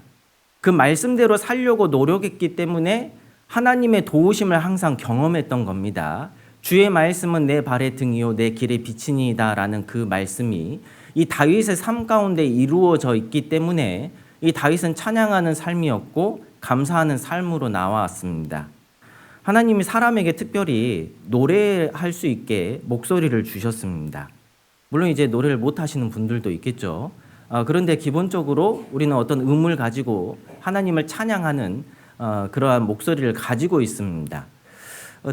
그 말씀대로 살려고 노력했기 때문에 하나님의 도우심을 항상 경험했던 겁니다. 주의 말씀은 내 발의 등이요 내 길의 빛이니이다 라는 그 말씀이 이 다윗의 삶 가운데 이루어져 있기 때문에 이 다윗은 찬양하는 삶이었고 감사하는 삶으로 나왔습니다. 하나님이 사람에게 특별히 노래할 수 있게 목소리를 주셨습니다. 물론 이제 노래를 못 하시는 분들도 있겠죠. 그런데 기본적으로 우리는 어떤 음을 가지고 하나님을 찬양하는 그러한 목소리를 가지고 있습니다.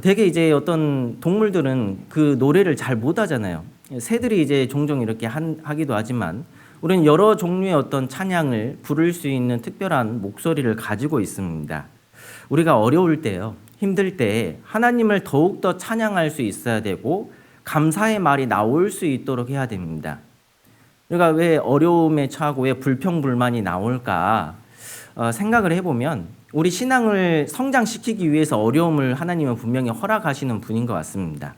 되게 이제 어떤 동물들은 그 노래를 잘 못하잖아요. 새들이 이제 종종 이렇게 하기도 하지만 우리는 여러 종류의 어떤 찬양을 부를 수 있는 특별한 목소리를 가지고 있습니다. 우리가 어려울 때요, 힘들 때 하나님을 더욱더 찬양할 수 있어야 되고 감사의 말이 나올 수 있도록 해야 됩니다. 우리가 왜 어려움에 처하고 왜 불평불만이 나올까 생각을 해보면 우리 신앙을 성장시키기 위해서 어려움을 하나님은 분명히 허락하시는 분인 것 같습니다.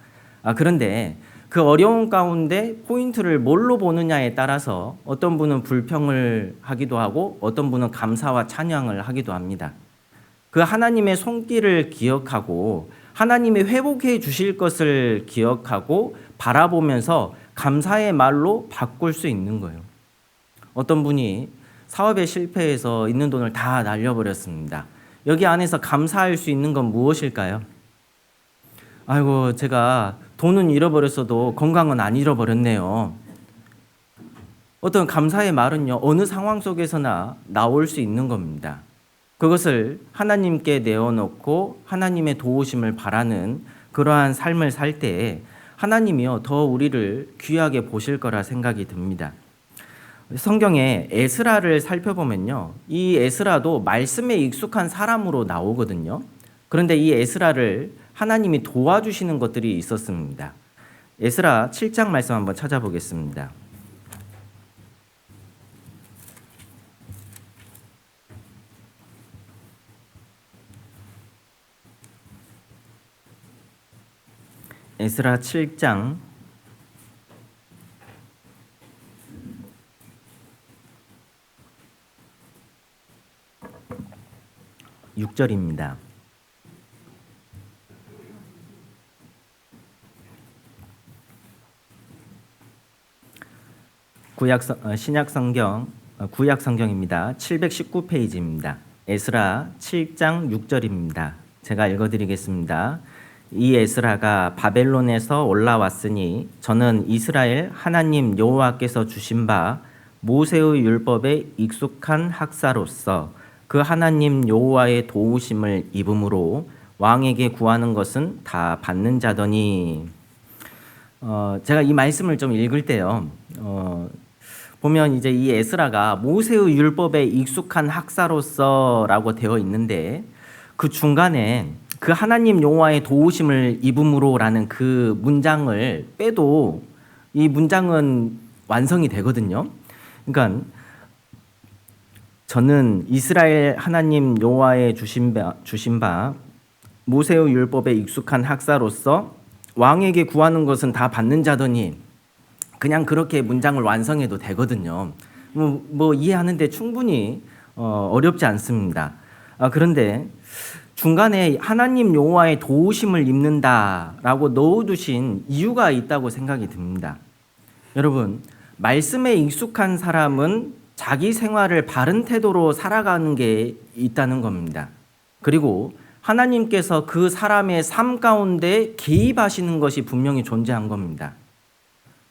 그런데 그 어려움 가운데 포인트를 뭘로 보느냐에 따라서 어떤 분은 불평을 하기도 하고 어떤 분은 감사와 찬양을 하기도 합니다. 그 하나님의 손길을 기억하고 하나님이 회복해 주실 것을 기억하고 바라보면서 감사의 말로 바꿀 수 있는 거예요. 어떤 분이 사업에 실패해서 있는 돈을 다 날려버렸습니다. 여기 안에서 감사할 수 있는 건 무엇일까요? 아이고, 제가 돈은 잃어버렸어도 건강은 안 잃어버렸네요. 어떤 감사의 말은요, 어느 상황 속에서나 나올 수 있는 겁니다. 그것을 하나님께 내어놓고 하나님의 도우심을 바라는 그러한 삶을 살 때 하나님이요, 더 우리를 귀하게 보실 거라 생각이 듭니다. 성경에 에스라를 살펴보면요, 이 에스라도 말씀에 익숙한 사람으로 나오거든요. 그런데 이 에스라를 하나님이 도와주시는 것들이 있었습니다. 에스라 7장 말씀 한번 찾아보겠습니다. 에스라 7장 6절입니다. 신약 성경 구약 성경입니다. 719페이지입니다. 에스라 7장 6절입니다. 제가 읽어드리겠습니다. 이 에스라가 바벨론에서 올라왔으니 저는 이스라엘 하나님 여호와께서 주신 바 모세의 율법에 익숙한 학사로서 그 하나님 여호와의 도우심을 입음으로 왕에게 구하는 것은 다 받는 자더니. 제가 이 말씀을 좀 읽을 때요, 보면 이제 이 에스라가 모세의 율법에 익숙한 학사로서라고 되어 있는데 그 중간에 그 하나님 여호와의 도우심을 입음으로라는 그 문장을 빼도 이 문장은 완성이 되거든요. 그러니까 저는 이스라엘 하나님 여호와의 주신 바 모세의 율법에 익숙한 학사로서 왕에게 구하는 것은 다 받는 자더니, 그냥 그렇게 문장을 완성해도 되거든요. 뭐 이해하는데 충분히 어렵지 않습니다. 그런데 중간에 하나님 여호와의 도우심을 입는다라고 넣어두신 이유가 있다고 생각이 듭니다. 여러분, 말씀에 익숙한 사람은 자기 생활을 바른 태도로 살아가는 게 있다는 겁니다. 그리고 하나님께서 그 사람의 삶 가운데 개입하시는 것이 분명히 존재한 겁니다.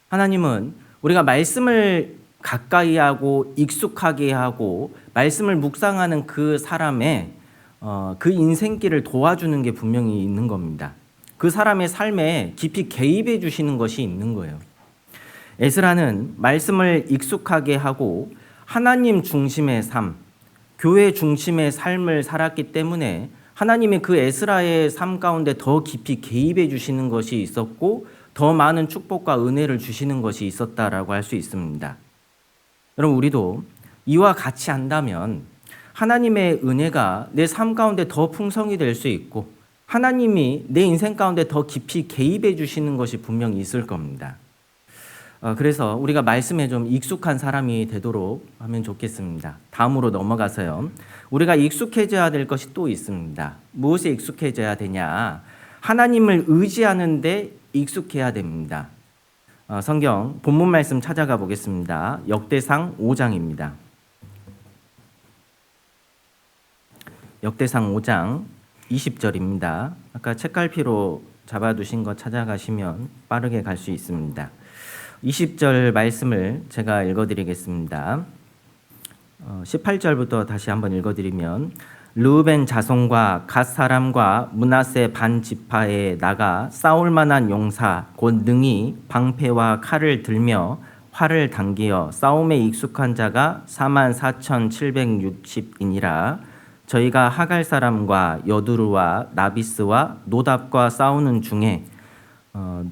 하나님은 우리가 말씀을 가까이 하고 익숙하게 하고 말씀을 묵상하는 그 사람의 그 인생길을 도와주는 게 분명히 있는 겁니다. 그 사람의 삶에 깊이 개입해 주시는 것이 있는 거예요. 에스라는 말씀을 익숙하게 하고 하나님 중심의 삶, 교회 중심의 삶을 살았기 때문에 하나님이 그 에스라의 삶 가운데 더 깊이 개입해 주시는 것이 있었고 더 많은 축복과 은혜를 주시는 것이 있었다라고 할 수 있습니다. 여러분, 우리도 이와 같이 한다면 하나님의 은혜가 내 삶 가운데 더 풍성이 될 수 있고 하나님이 내 인생 가운데 더 깊이 개입해 주시는 것이 분명히 있을 겁니다. 그래서 우리가 말씀에 좀 익숙한 사람이 되도록 하면 좋겠습니다. 다음으로 넘어가서요, 우리가 익숙해져야 될 것이 또 있습니다. 무엇에 익숙해져야 되냐? 하나님을 의지하는데 익숙해야 됩니다. 성경 본문 말씀 찾아가 보겠습니다. 역대상 5장입니다. 역대상 5장 20절입니다. 아까 책갈피로 잡아두신 거 찾아가시면 빠르게 갈 수 있습니다. 20절 말씀을 제가 읽어드리겠습니다. 18절부터 다시 한번 읽어드리면, 르우벤 자손과 갓 사람과 므낫세 반 지파에 나가 싸울 만한 용사 곧 능히 방패와 칼을 들며 활을 당기어 싸움에 익숙한 자가 44,760이니라. 저희가 하갈 사람과 여두루와 나비스와 노답과 싸우는 중에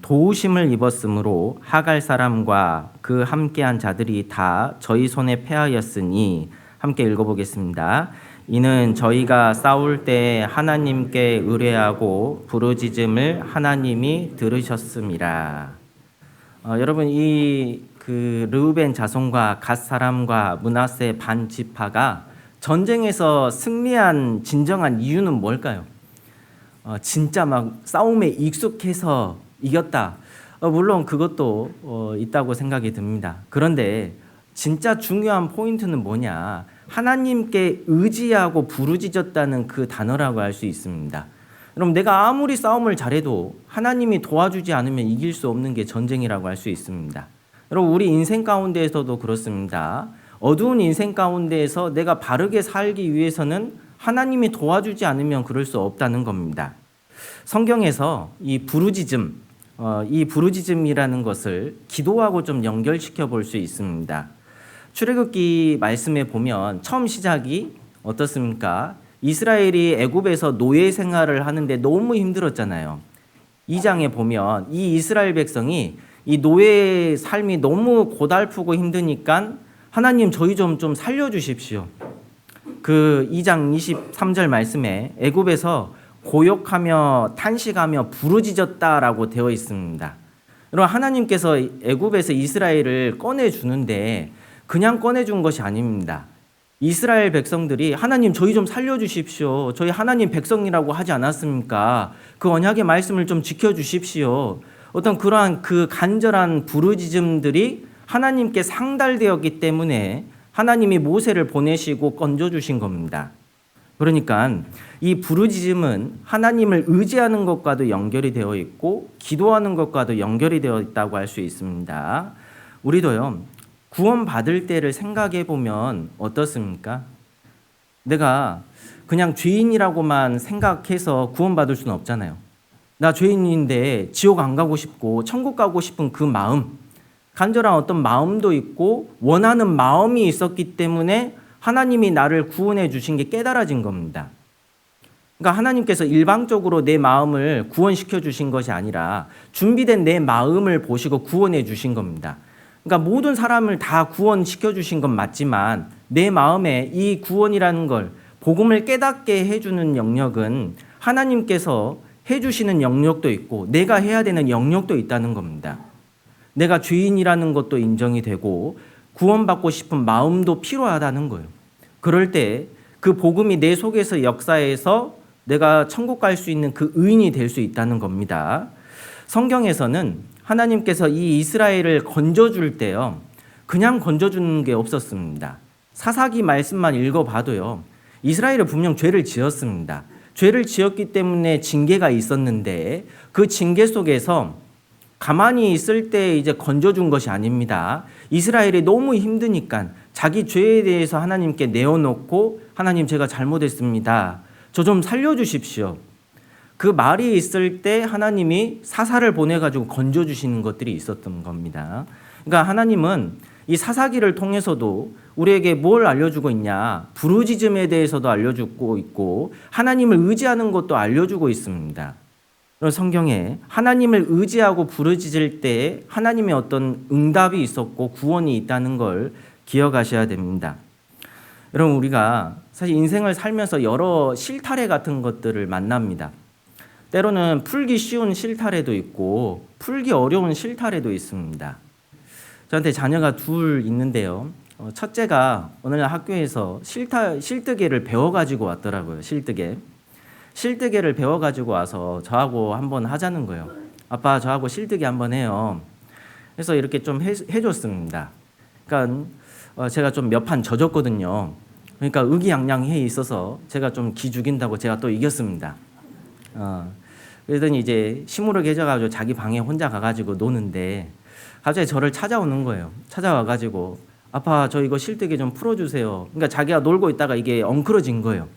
도우심을 입었으므로 하갈 사람과 그 함께한 자들이 다 저희 손에 패하였으니. 함께 읽어보겠습니다. 이는 저희가 싸울 때 하나님께 의뢰하고 부르짖음을 하나님이 들으셨음이라. 여러분, 이 르우벤 자손과 갓 사람과 므낫세 반 지파가 전쟁에서 승리한 진정한 이유는 뭘까요? 진짜 막 싸움에 익숙해서 이겼다. 물론 그것도 있다고 생각이 듭니다. 그런데 진짜 중요한 포인트는 뭐냐? 하나님께 의지하고 부르짖었다는 그 단어라고 할 수 있습니다. 그럼 내가 아무리 싸움을 잘해도 하나님이 도와주지 않으면 이길 수 없는 게 전쟁이라고 할 수 있습니다. 여러분, 우리 인생 가운데에서도 그렇습니다. 어두운 인생 가운데에서 내가 바르게 살기 위해서는 하나님이 도와주지 않으면 그럴 수 없다는 겁니다. 성경에서 이 부르짖음이라는 것을 기도하고 좀 연결시켜 볼 수 있습니다. 출애굽기 말씀에 보면 처음 시작이 어떻습니까? 이스라엘이 애굽에서 노예 생활을 하는데 너무 힘들었잖아요. 2장에 보면 이 이스라엘 백성이 이 노예의 삶이 너무 고달프고 힘드니까 하나님 저희 좀 살려주십시오. 그 2장 23절 말씀에 애굽에서 고욕하며 탄식하며 부르짖었다라고 되어 있습니다. 여러분, 하나님께서 애굽에서 이스라엘을 꺼내주는데 그냥 꺼내준 것이 아닙니다. 이스라엘 백성들이 하나님 저희 좀 살려주십시오. 저희 하나님 백성이라고 하지 않았습니까? 그 언약의 말씀을 좀 지켜주십시오. 어떤 그러한 그 간절한 부르짖음들이 하나님께 상달되었기 때문에 하나님이 모세를 보내시고 건져주신 겁니다. 그러니까 이 부르짖음은 하나님을 의지하는 것과도 연결이 되어 있고 기도하는 것과도 연결이 되어 있다고 할 수 있습니다. 우리도요, 구원받을 때를 생각해 보면 어떻습니까? 내가 그냥 죄인이라고만 생각해서 구원받을 수는 없잖아요. 나 죄인인데 지옥 안 가고 싶고 천국 가고 싶은 그 마음, 간절한 어떤 마음도 있고 원하는 마음이 있었기 때문에 하나님이 나를 구원해 주신 게 깨달아진 겁니다. 그러니까 하나님께서 일방적으로 내 마음을 구원시켜 주신 것이 아니라 준비된 내 마음을 보시고 구원해 주신 겁니다. 그러니까 모든 사람을 다 구원시켜 주신 건 맞지만 내 마음에 이 구원이라는 걸, 복음을 깨닫게 해주는 영역은 하나님께서 해주시는 영역도 있고 내가 해야 되는 영역도 있다는 겁니다. 내가 죄인이라는 것도 인정이 되고 구원받고 싶은 마음도 필요하다는 거예요. 그럴 때 그 복음이 내 속에서 역사해서 내가 천국 갈 수 있는 그 의인이 될 수 있다는 겁니다. 성경에서는 하나님께서 이 이스라엘을 건져줄 때요, 그냥 건져주는 게 없었습니다. 사사기 말씀만 읽어봐도요, 이스라엘은 분명 죄를 지었습니다. 죄를 지었기 때문에 징계가 있었는데 그 징계 속에서 가만히 있을 때 이제 건져준 것이 아닙니다. 이스라엘이 너무 힘드니까 자기 죄에 대해서 하나님께 내어놓고 하나님 제가 잘못했습니다. 저 좀 살려주십시오. 그 말이 있을 때 하나님이 사사를 보내가지고 건져주시는 것들이 있었던 겁니다. 그러니까 하나님은 이 사사기를 통해서도 우리에게 뭘 알려주고 있냐? 부르짖음에 대해서도 알려주고 있고 하나님을 의지하는 것도 알려주고 있습니다. 성경에 하나님을 의지하고 부르짖을 때 하나님의 어떤 응답이 있었고 구원이 있다는 걸 기억하셔야 됩니다. 여러분, 우리가 사실 인생을 살면서 여러 실타래 같은 것들을 만납니다. 때로는 풀기 쉬운 실타래도 있고 풀기 어려운 실타래도 있습니다. 저한테 자녀가 둘 있는데요. 첫째가 어느 날 학교에서 실뜨개를 배워가지고 왔더라고요. 실뜨개를 배워가지고 와서 저하고 한번 하자는 거예요. 아빠, 저하고 실뜨개 한번 해요. 그래서 이렇게 좀 해줬습니다. 그러니까 제가 좀 몇 판 져줬거든요. 그러니까 의기양양해 있어서 제가 좀 기 죽인다고 제가 또 이겼습니다. 그러더니 이제 시무룩해져가지고 자기 방에 혼자 가가지고 노는데 갑자기 저를 찾아오는 거예요. 찾아와가지고 아빠, 저 이거 실뜨개 좀 풀어주세요. 그러니까 자기가 놀고 있다가 이게 엉클어진 거예요.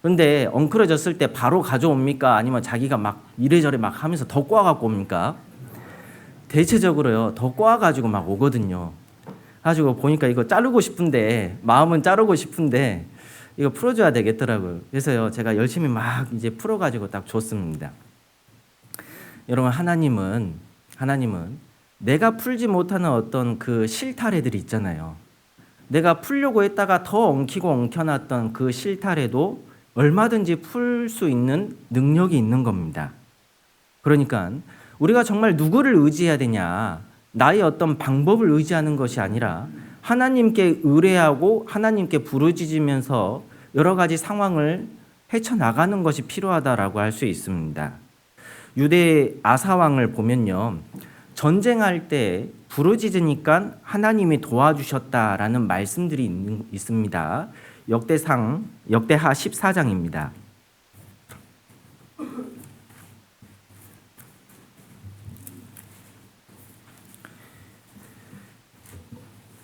그런데 엉클어졌을 때 바로 가져옵니까? 아니면 자기가 막 이래저래 막 하면서 더 꼬아갖고 옵니까? 대체적으로요, 더 꼬아가지고 막 오거든요. 가지고 보니까 이거 자르고 싶은데, 마음은 자르고 싶은데, 이거 풀어줘야 되겠더라고요. 그래서요, 제가 열심히 막 이제 풀어가지고 딱 줬습니다. 여러분, 하나님은 내가 풀지 못하는 어떤 그 실타래들이 있잖아요. 내가 풀려고 했다가 더 엉키고 엉켜놨던 그 실타래도 얼마든지 풀 수 있는 능력이 있는 겁니다. 그러니까 우리가 정말 누구를 의지해야 되냐, 나의 어떤 방법을 의지하는 것이 아니라 하나님께 의뢰하고 하나님께 부르짖으면서 여러 가지 상황을 헤쳐나가는 것이 필요하다라고 할 수 있습니다. 유대 아사왕을 보면요, 전쟁할 때 부르짖으니까 하나님이 도와주셨다라는 말씀들이 있습니다. 역대하 14장입니다.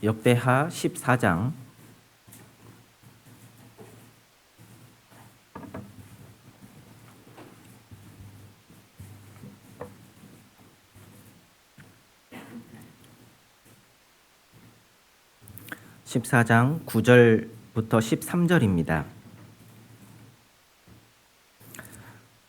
역대하 14장 14장 9절부터 13절입니다.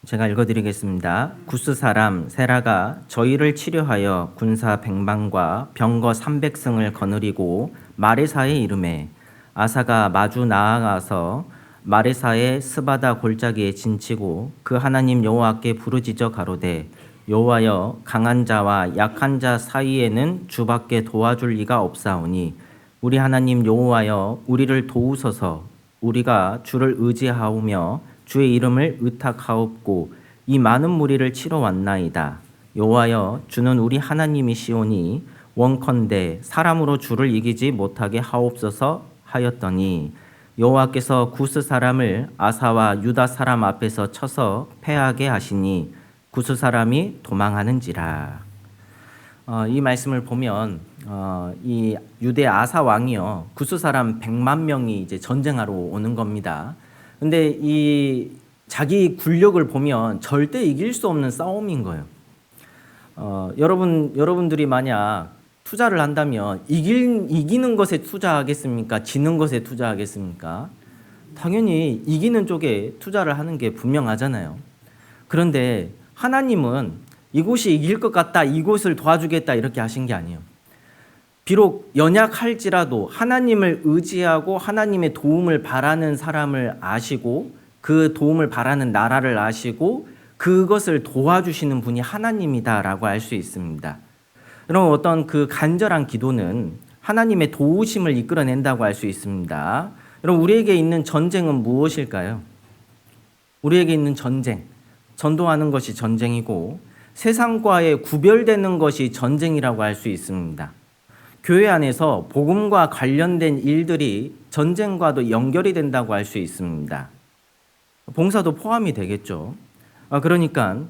제가 읽어드리겠습니다. 구스 사람 세라가 저희를 치료하여 군사 100만과 병거 300승을 거느리고 마레사에 이르매 아사가 마주 나아가서 마레사의 스바다 골짜기에 진치고 그 하나님 여호와께 부르짖어 가로되 여호와여 강한 자와 약한 자 사이에는 주밖에 도와줄 리가 없사오니 우리 하나님 여호와여 우리를 도우소서. 우리가 주를 의지하오며 주의 이름을 의탁하옵고 이 많은 무리를 치러 왔나이다. 여호와여 주는 우리 하나님이시오니 원컨대 사람으로 주를 이기지 못하게 하옵소서 하였더니 여호와께서 구스 사람을 아사와 유다 사람 앞에서 쳐서 패하게 하시니 구스 사람이 도망하는지라. 이 말씀을 보면 이 유대 아사 왕이요, 구스 사람 100만 명이 이제 전쟁하러 오는 겁니다. 근데 이 자기 굴력을 보면 절대 이길 수 없는 싸움인 거예요. 여러분들이 만약 투자를 한다면 이기는 것에 투자하겠습니까? 지는 것에 투자하겠습니까? 당연히 이기는 쪽에 투자를 하는 게 분명하잖아요. 그런데 하나님은 이곳이 이길 것 같다, 이곳을 도와주겠다 이렇게 하신 게 아니에요. 비록 연약할지라도 하나님을 의지하고 하나님의 도움을 바라는 사람을 아시고 그 도움을 바라는 나라를 아시고 그것을 도와주시는 분이 하나님이다라고 알 수 있습니다. 여러분, 어떤 그 간절한 기도는 하나님의 도우심을 이끌어낸다고 할 수 있습니다. 여러분, 우리에게 있는 전쟁은 무엇일까요? 우리에게 있는 전쟁, 전도하는 것이 전쟁이고 세상과의 구별되는 것이 전쟁이라고 할 수 있습니다. 교회 안에서 복음과 관련된 일들이 전쟁과도 연결이 된다고 할 수 있습니다. 봉사도 포함이 되겠죠. 그러니까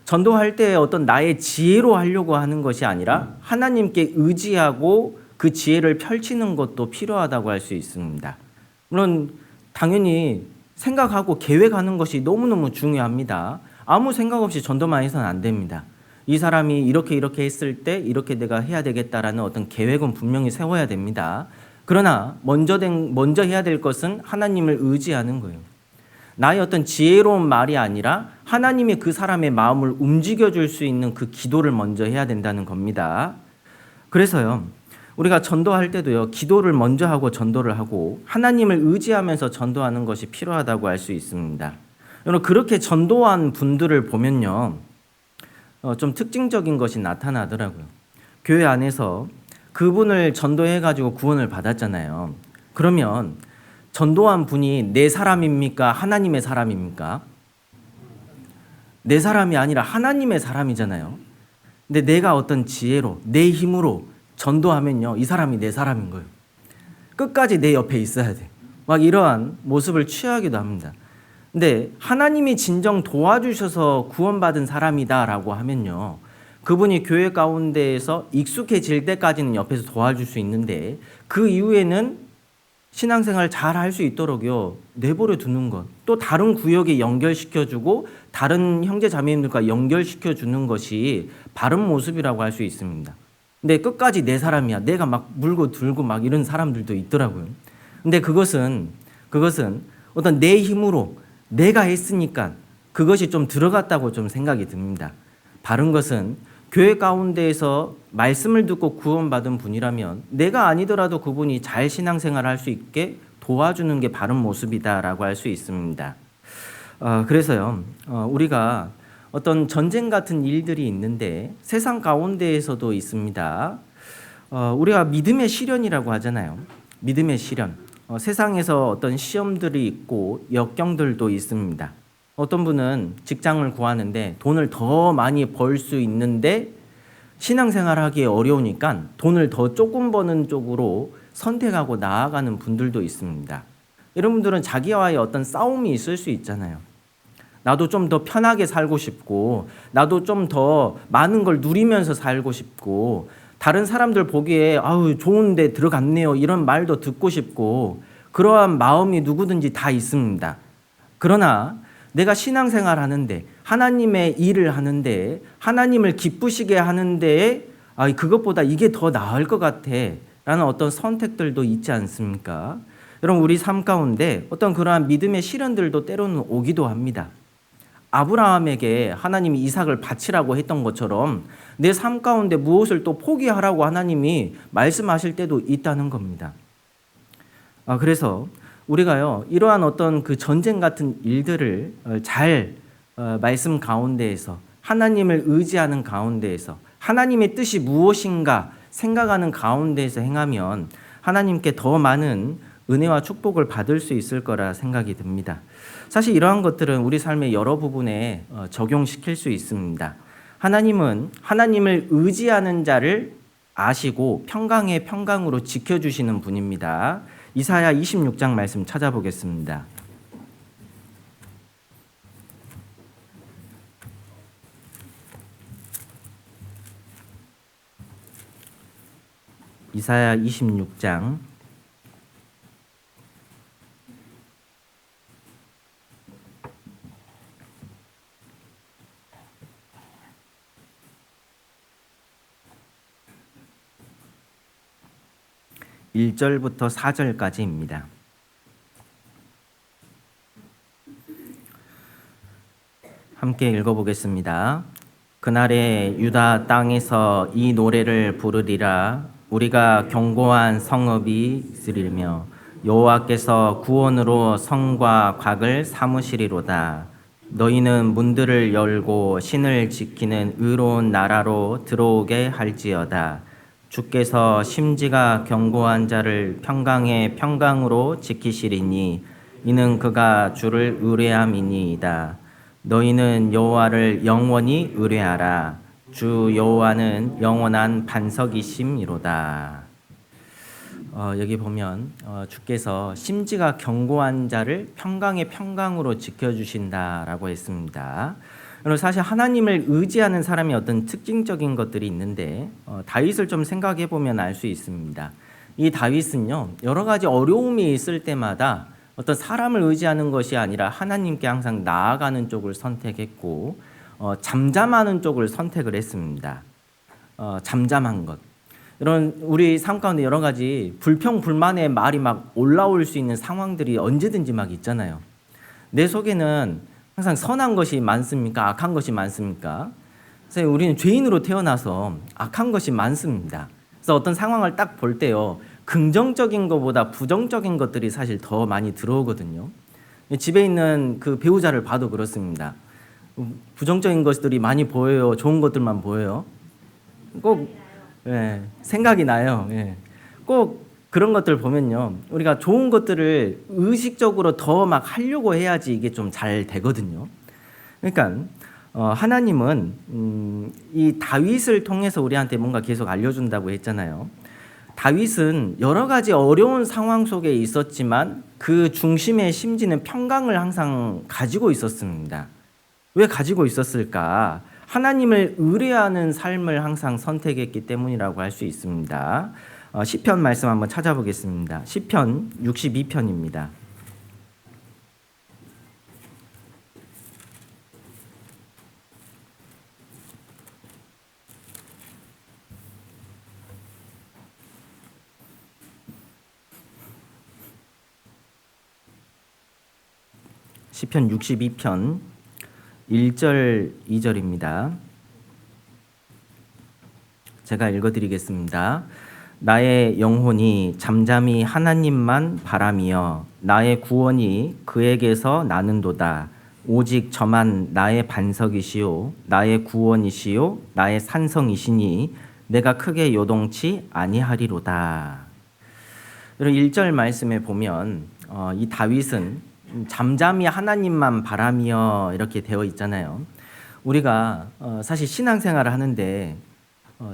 전도할 때 어떤 나의 지혜로 하려고 하는 것이 아니라 하나님께 의지하고 그 지혜를 펼치는 것도 필요하다고 할 수 있습니다. 물론 당연히 생각하고 계획하는 것이 너무너무 중요합니다. 아무 생각 없이 전도만 해서는 안 됩니다. 이 사람이 이렇게 했을 때 이렇게 내가 해야 되겠다라는 어떤 계획은 분명히 세워야 됩니다. 그러나 먼저 해야 될 것은 하나님을 의지하는 거예요. 나의 어떤 지혜로운 말이 아니라 하나님이 그 사람의 마음을 움직여줄 수 있는 그 기도를 먼저 해야 된다는 겁니다. 그래서요, 우리가 전도할 때도요, 기도를 먼저 하고 전도를 하고 하나님을 의지하면서 전도하는 것이 필요하다고 할 수 있습니다. 여러분, 그렇게 전도한 분들을 보면요, 좀 특징적인 것이 나타나더라고요. 교회 안에서 그분을 전도해가지고 구원을 받았잖아요. 그러면 전도한 분이 내 사람입니까? 하나님의 사람입니까? 내 사람이 아니라 하나님의 사람이잖아요. 근데 내가 어떤 지혜로, 내 힘으로 전도하면요, 이 사람이 내 사람인 거예요. 끝까지 내 옆에 있어야 돼. 막 이러한 모습을 취하기도 합니다. 근데 하나님이 진정 도와주셔서 구원받은 사람이다라고 하면요, 그분이 교회 가운데에서 익숙해질 때까지는 옆에서 도와줄 수 있는데 그 이후에는 신앙생활 잘 할 수 있도록요 내버려 두는 것, 또 다른 구역에 연결시켜주고 다른 형제 자매님들과 연결시켜주는 것이 바른 모습이라고 할 수 있습니다. 근데 끝까지 내 사람이야, 내가 막 물고 들고 막 이런 사람들도 있더라고요. 근데 그것은 어떤 내 힘으로 내가 했으니까 그것이 좀 들어갔다고 좀 생각이 듭니다. 바른 것은 교회 가운데에서 말씀을 듣고 구원받은 분이라면 내가 아니더라도 그분이 잘 신앙생활을 할 수 있게 도와주는 게 바른 모습이다라고 할 수 있습니다. 그래서요, 우리가 어떤 전쟁 같은 일들이 있는데 세상 가운데에서도 있습니다. 우리가 믿음의 시련이라고 하잖아요. 믿음의 시련. 세상에서 어떤 시험들이 있고 역경들도 있습니다. 어떤 분은 직장을 구하는데 돈을 더 많이 벌 수 있는데 신앙생활하기 어려우니까 돈을 더 조금 버는 쪽으로 선택하고 나아가는 분들도 있습니다. 이런 분들은 자기와의 어떤 싸움이 있을 수 있잖아요. 나도 좀 더 편하게 살고 싶고, 나도 좀 더 많은 걸 누리면서 살고 싶고, 다른 사람들 보기에 아우 좋은데 들어갔네요 이런 말도 듣고 싶고, 그러한 마음이 누구든지 다 있습니다. 그러나 내가 신앙생활 하는데, 하나님의 일을 하는데, 하나님을 기쁘시게 하는데 그것보다 이게 더 나을 것 같아 라는 어떤 선택들도 있지 않습니까? 여러분, 우리 삶 가운데 어떤 그러한 믿음의 시련들도 때로는 오기도 합니다. 아브라함에게 하나님이 이삭을 바치라고 했던 것처럼 내 삶 가운데 무엇을 또 포기하라고 하나님이 말씀하실 때도 있다는 겁니다. 그래서 우리가요, 이러한 어떤 그 전쟁 같은 일들을 잘 말씀 가운데에서, 하나님을 의지하는 가운데에서, 하나님의 뜻이 무엇인가 생각하는 가운데에서 행하면 하나님께 더 많은 은혜와 축복을 받을 수 있을 거라 생각이 듭니다. 사실 이러한 것들은 우리 삶의 여러 부분에 적용시킬 수 있습니다. 하나님은 하나님을 의지하는 자를 아시고 평강의 평강으로 지켜주시는 분입니다. 이사야 26장 말씀 찾아보겠습니다. 이사야 26장 1절부터 4절까지입니다. 함께 읽어보겠습니다. 그날에 유다 땅에서 이 노래를 부르리라. 우리가 견고한 성읍이 있으리며 여호와께서 구원으로 성과 곽을 삼으시리로다. 너희는 문들을 열고 신을 지키는 의로운 나라로 들어오게 할지어다. 주께서 심지가 견고한 자를 평강의 평강으로 지키시리니 이는 그가 주를 의뢰함이니이다. 너희는 여호와를 영원히 의뢰하라. 주 여호와는 영원한 반석이심이로다. 여기 보면 주께서 심지가 견고한 자를 평강의 평강으로 지켜주신다라고 했습니다. 사실 하나님을 의지하는 사람의 어떤 특징적인 것들이 있는데 다윗을 좀 생각해 보면 알 수 있습니다. 이 다윗은요, 여러 가지 어려움이 있을 때마다 어떤 사람을 의지하는 것이 아니라 하나님께 항상 나아가는 쪽을 선택했고 잠잠하는 쪽을 선택을 했습니다. 잠잠한 것. 이런 우리 삶 가운데 여러 가지 불평불만의 말이 막 올라올 수 있는 상황들이 언제든지 막 있잖아요. 내 속에는 항상 선한 것이 많습니까? 악한 것이 많습니까? 그래서 우리는 죄인으로 태어나서 악한 것이 많습니다. 그래서 어떤 상황을 딱 볼 때요, 긍정적인 것보다 부정적인 것들이 사실 더 많이 들어오거든요. 집에 있는 그 배우자를 봐도 그렇습니다. 부정적인 것들이 많이 보여요? 좋은 것들만 보여요? 꼭 생각이 나요. 꼭 그런 것들 보면요, 우리가 좋은 것들을 의식적으로 더 막 하려고 해야지 이게 좀 잘 되거든요. 그러니까 하나님은 이 다윗을 통해서 우리한테 뭔가 계속 알려준다고 했잖아요. 다윗은 여러 가지 어려운 상황 속에 있었지만 그 중심의 심지는 평강을 항상 가지고 있었습니다. 왜 가지고 있었을까? 하나님을 의뢰하는 삶을 항상 선택했기 때문이라고 할 수 있습니다. 시편 말씀 한번 찾아보겠습니다. 시편 62편입니다. 시편 62편 1절 2절입니다. 제가 읽어드리겠습니다. 나의 영혼이 잠잠히 하나님만 바라며 나의 구원이 그에게서 나는도다. 오직 저만 나의 반석이시요 나의 구원이시요 나의 산성이시니 내가 크게 요동치 아니하리로다. 여러분 1절 말씀에 보면 이 다윗은 잠잠히 하나님만 바라며 이렇게 되어 있잖아요. 우리가 사실 신앙생활을 하는데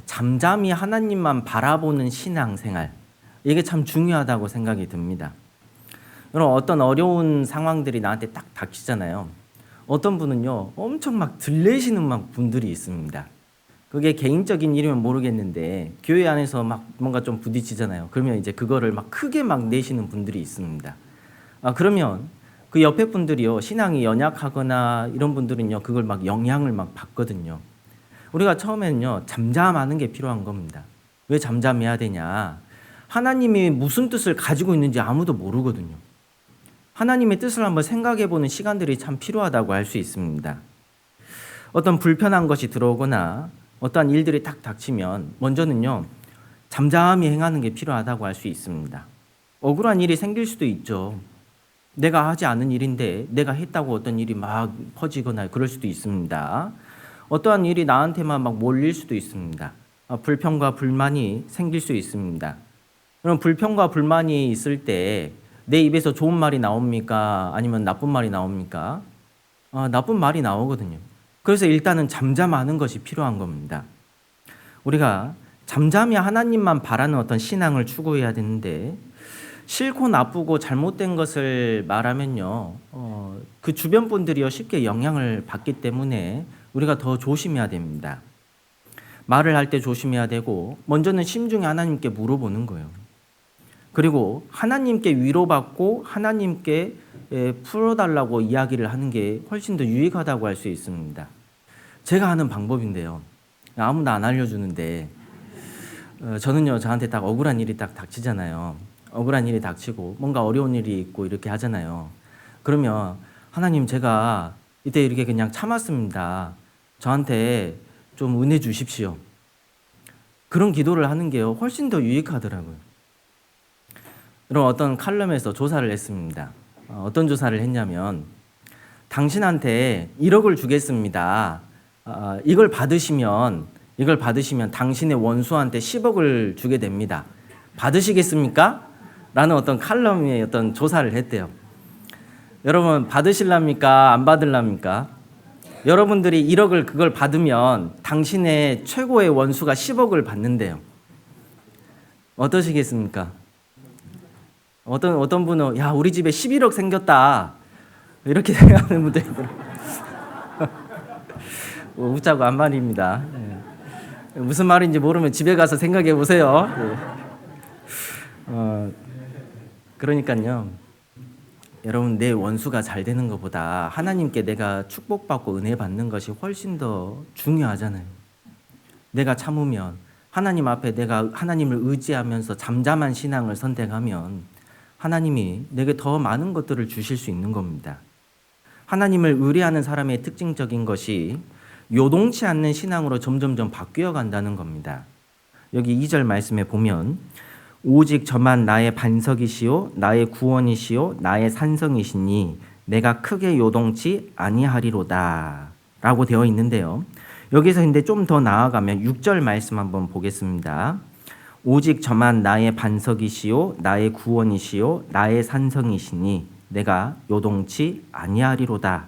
잠잠히 하나님만 바라보는 신앙생활, 이게 참 중요하다고 생각이 듭니다. 여러분 어떤 어려운 상황들이 나한테 딱 닥치잖아요. 어떤 분은요 엄청 막 들레시는 막 분들이 있습니다. 그게 개인적인 일이면 모르겠는데 교회 안에서 막 뭔가 좀 부딪히잖아요. 그러면 이제 그거를 막 크게 막 내시는 분들이 있습니다. 그러면 그 옆에 분들이요 신앙이 연약하거나 이런 분들은요 그걸 막 영향을 막 받거든요. 우리가 처음에는요 잠잠하는 게 필요한 겁니다. 왜 잠잠해야 되냐? 하나님이 무슨 뜻을 가지고 있는지 아무도 모르거든요. 하나님의 뜻을 한번 생각해 보는 시간들이 참 필요하다고 할 수 있습니다. 어떤 불편한 것이 들어오거나 어떠한 일들이 딱 닥치면 먼저는요 잠잠히 행하는 게 필요하다고 할 수 있습니다. 억울한 일이 생길 수도 있죠. 내가 하지 않은 일인데 내가 했다고 어떤 일이 막 퍼지거나 그럴 수도 있습니다. 어떠한 일이 나한테만 막 몰릴 수도 있습니다. 불평과 불만이 생길 수 있습니다. 그럼 불평과 불만이 있을 때 내 입에서 좋은 말이 나옵니까? 아니면 나쁜 말이 나옵니까? 나쁜 말이 나오거든요. 그래서 일단은 잠잠하는 것이 필요한 겁니다. 우리가 잠잠히 하나님만 바라는 어떤 신앙을 추구해야 되는데 싫고 나쁘고 잘못된 것을 말하면요 그 주변 분들이요 쉽게 영향을 받기 때문에 우리가 더 조심해야 됩니다. 말을 할 때 조심해야 되고 먼저는 심중에 하나님께 물어보는 거예요. 그리고 하나님께 위로받고 하나님께 풀어달라고 이야기를 하는 게 훨씬 더 유익하다고 할 수 있습니다. 제가 하는 방법인데요. 아무도 안 알려주는데 저는요 저한테 딱 억울한 일이 딱 닥치잖아요. 억울한 일이 닥치고 뭔가 어려운 일이 있고 이렇게 하잖아요. 그러면 하나님 제가 이때 이렇게 그냥 참았습니다. 저한테 좀 은혜 주십시오. 그런 기도를 하는 게요 훨씬 더 유익하더라고요. 여러분 어떤 칼럼에서 조사를 했습니다. 어떤 조사를 했냐면 당신한테 1억을 주겠습니다. 이걸 받으시면 당신의 원수한테 10억을 주게 됩니다. 받으시겠습니까? 라는 어떤 칼럼의 어떤 조사를 했대요. 여러분 받으실랍니까? 안 받을랍니까? 여러분들이 1억을 그걸 받으면 당신의 최고의 원수가 10억을 받는데요. 어떠시겠습니까? 어떤 분은 야 우리 집에 11억 생겼다 이렇게 생각하는 분들이 있더라고요. 웃자고 한 말입니다. 무슨 말인지 모르면 집에 가서 생각해 보세요. 그러니까요 여러분 내 원수가 잘 되는 것보다 하나님께 내가 축복받고 은혜 받는 것이 훨씬 더 중요하잖아요. 내가 참으면 하나님 앞에 내가 하나님을 의지하면서 잠잠한 신앙을 선택하면 하나님이 내게 더 많은 것들을 주실 수 있는 겁니다. 하나님을 의뢰하는 사람의 특징적인 것이 요동치 않는 신앙으로 점점점 바뀌어 간다는 겁니다. 여기 2절 말씀에 보면 오직 저만 나의 반석이시요 나의 구원이시요 나의 산성이시니 내가 크게 요동치 아니하리로다 라고 되어 있는데요. 여기서 근데 좀 더 나아가면 6절 말씀 한번 보겠습니다. 오직 저만 나의 반석이시요 나의 구원이시요 나의 산성이시니 내가 요동치 아니하리로다.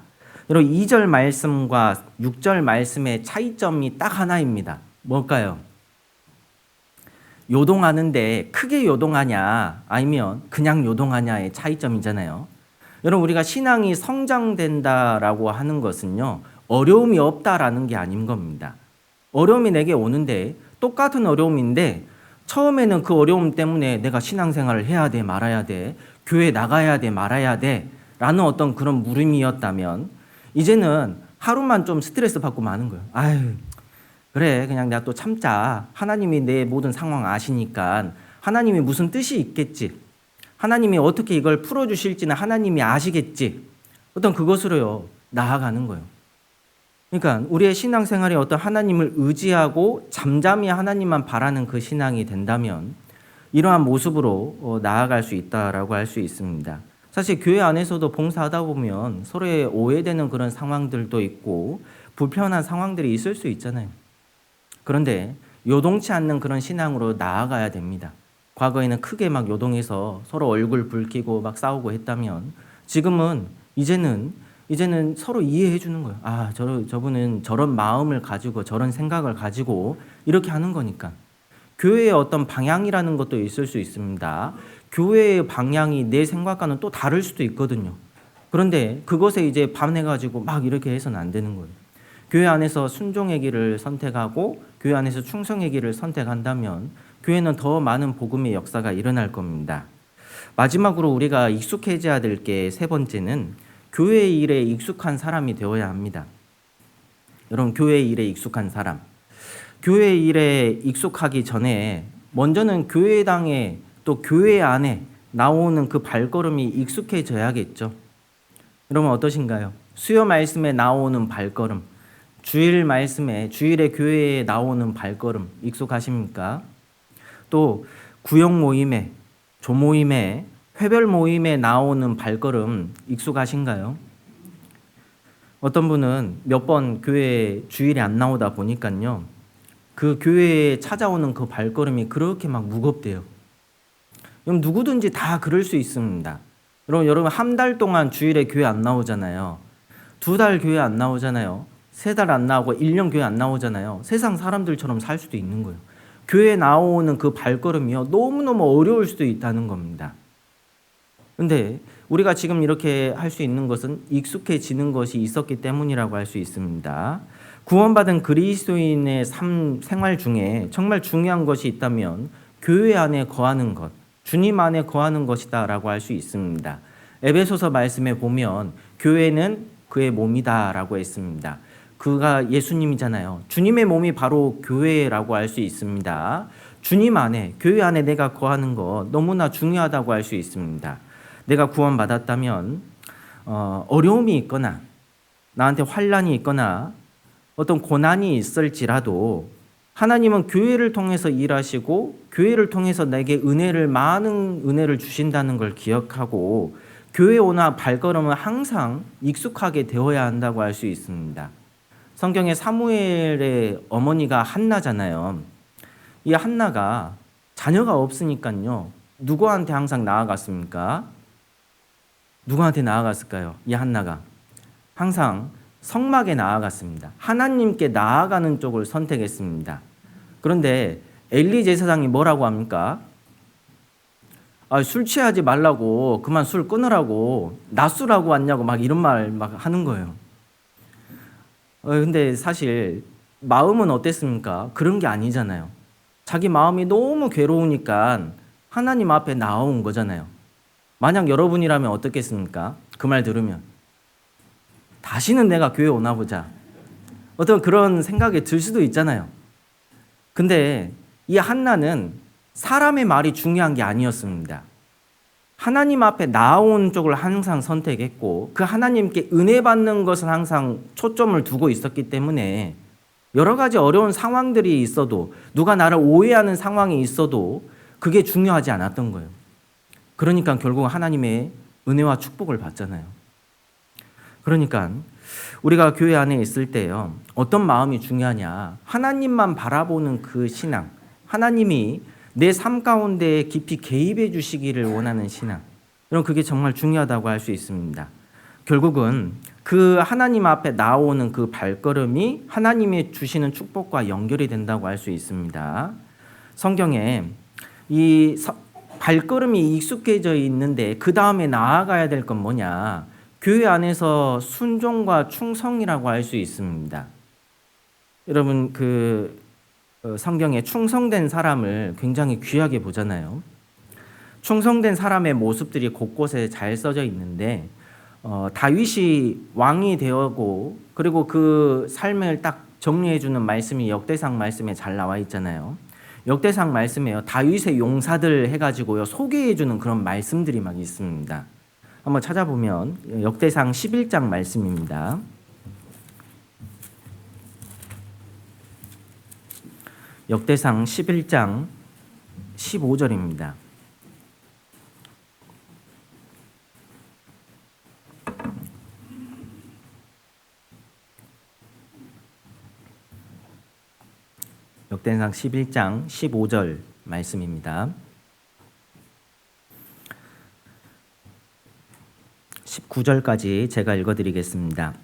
여러분 2절 말씀과 6절 말씀의 차이점이 딱 하나입니다. 뭘까요? 요동하는데 크게 요동하냐 아니면 그냥 요동하냐의 차이점이잖아요. 여러분 우리가 신앙이 성장된다라고 하는 것은요 어려움이 없다라는 게 아닌 겁니다. 어려움이 내게 오는데 똑같은 어려움인데 처음에는 그 어려움 때문에 내가 신앙생활을 해야 돼, 말아야 돼, 교회 나가야 돼, 말아야 돼 라는 어떤 그런 물음이었다면 이제는 하루만 좀 스트레스 받고 마는 거예요. 아유, 그래, 그냥 내가 또 참자. 하나님이 내 모든 상황 아시니까 하나님이 무슨 뜻이 있겠지. 하나님이 어떻게 이걸 풀어주실지는 하나님이 아시겠지. 어떤 그것으로요, 나아가는 거예요. 그러니까 우리의 신앙생활이 어떤 하나님을 의지하고 잠잠히 하나님만 바라는 그 신앙이 된다면 이러한 모습으로 나아갈 수 있다라고 할 수 있습니다. 사실 교회 안에서도 봉사하다 보면 서로의 오해되는 그런 상황들도 있고 불편한 상황들이 있을 수 있잖아요. 그런데 요동치 않는 그런 신앙으로 나아가야 됩니다. 과거에는 크게 막 요동해서 서로 얼굴 붉히고 막 싸우고 했다면 이제는 서로 이해해 주는 거예요. 아, 저분은 저런 마음을 가지고 저런 생각을 가지고 이렇게 하는 거니까. 교회의 어떤 방향이라는 것도 있을 수 있습니다. 교회의 방향이 내 생각과는 또 다를 수도 있거든요. 그런데 그것에 이제 반해가지고 막 이렇게 해서는 안 되는 거예요. 교회 안에서 순종의 길을 선택하고 교회 안에서 충성의 길을 선택한다면 교회는 더 많은 복음의 역사가 일어날 겁니다. 마지막으로 우리가 익숙해져야 될 게 세 번째는 교회 일에 익숙한 사람이 되어야 합니다. 여러분, 교회 일에 익숙한 사람. 교회 일에 익숙하기 전에 먼저는 교회당에 또 교회 안에 나오는 그 발걸음이 익숙해져야겠죠. 여러분 어떠신가요? 수요 말씀에 나오는 발걸음, 주일에 교회에 나오는 발걸음 익숙하십니까? 또 구역 모임에, 조모임에, 회별 모임에 나오는 발걸음 익숙하신가요? 어떤 분은 몇 번 교회 주일에 안 나오다 보니까요, 그 교회에 찾아오는 그 발걸음이 그렇게 막 무겁대요. 그럼 누구든지 다 그럴 수 있습니다. 여러분 한 달 동안 주일에 교회 안 나오잖아요. 2달 교회 안 나오잖아요. 3달 안 나오고 1년 교회 안 나오잖아요. 세상 사람들처럼 살 수도 있는 거예요. 교회 나오는 그 발걸음이요, 너무너무 어려울 수도 있다는 겁니다. 근데 우리가 지금 이렇게 할 수 있는 것은 익숙해지는 것이 있었기 때문이라고 할 수 있습니다. 구원받은 그리스도인의 생활 중에 정말 중요한 것이 있다면 교회 안에 거하는 것, 주님 안에 거하는 것이다라고 할 수 있습니다. 에베소서 말씀에 보면 교회는 그의 몸이다라고 했습니다. 그가 예수님이잖아요. 주님의 몸이 바로 교회라고 할 수 있습니다. 주님 안에, 교회 안에 내가 거하는 것 너무나 중요하다고 할 수 있습니다. 내가 구원받았다면 어려움이 있거나 나한테 환난이 있거나 어떤 고난이 있을지라도 하나님은 교회를 통해서 일하시고 교회를 통해서 내게 많은 은혜를 주신다는 걸 기억하고 교회 오나 발걸음은 항상 익숙하게 되어야 한다고 할 수 있습니다. 성경에 사무엘의 어머니가 한나잖아요. 이 한나가 자녀가 없으니까요, 누구한테 항상 나아갔습니까? 누구한테 나아갔을까요? 이 한나가 항상 성막에 나아갔습니다. 하나님께 나아가는 쪽을 선택했습니다. 그런데 엘리 제사장이 뭐라고 합니까? 술 취하지 말라고, 그만 술 끊으라고, 낮술하고 왔냐고 막 이런 말 막 하는 거예요. 근데 사실 마음은 어땠습니까? 그런 게 아니잖아요. 자기 마음이 너무 괴로우니까 하나님 앞에 나온 거잖아요. 만약 여러분이라면 어떻겠습니까? 그 말 들으면 다시는 내가 교회 오나 보자, 어떤 그런 생각이 들 수도 있잖아요. 근데 이 한나는 사람의 말이 중요한 게 아니었습니다. 하나님 앞에 나온 쪽을 항상 선택했고 그 하나님께 은혜 받는 것을 항상 초점을 두고 있었기 때문에 여러 가지 어려운 상황들이 있어도, 누가 나를 오해하는 상황이 있어도 그게 중요하지 않았던 거예요. 그러니까 결국 하나님의 은혜와 축복을 받잖아요. 그러니까 우리가 교회 안에 있을 때요, 어떤 마음이 중요하냐, 하나님만 바라보는 그 신앙, 하나님이 내 삶 가운데 깊이 개입해 주시기를 원하는 신앙, 여러분 그게 정말 중요하다고 할 수 있습니다. 결국은 그 하나님 앞에 나오는 그 발걸음이 하나님이 주시는 축복과 연결이 된다고 할 수 있습니다. 성경에 이 발걸음이 익숙해져 있는데 그 다음에 나아가야 될 건 뭐냐, 교회 안에서 순종과 충성이라고 할 수 있습니다. 여러분 성경에 충성된 사람을 굉장히 귀하게 보잖아요. 충성된 사람의 모습들이 곳곳에 잘 써져 있는데 다윗이 왕이 되었고 그리고 그 삶을 딱 정리해 주는 말씀이 역대상 말씀에 잘 나와 있잖아요. 역대상 말씀에요. 다윗의 용사들 해가지고요 소개해 주는 그런 말씀들이 막 있습니다. 한번 찾아보면 역대상 11장 말씀입니다. 역대상 11장 15절입니다. 역대상 11장 15절 말씀입니다. 19절까지 제가 읽어드리겠습니다.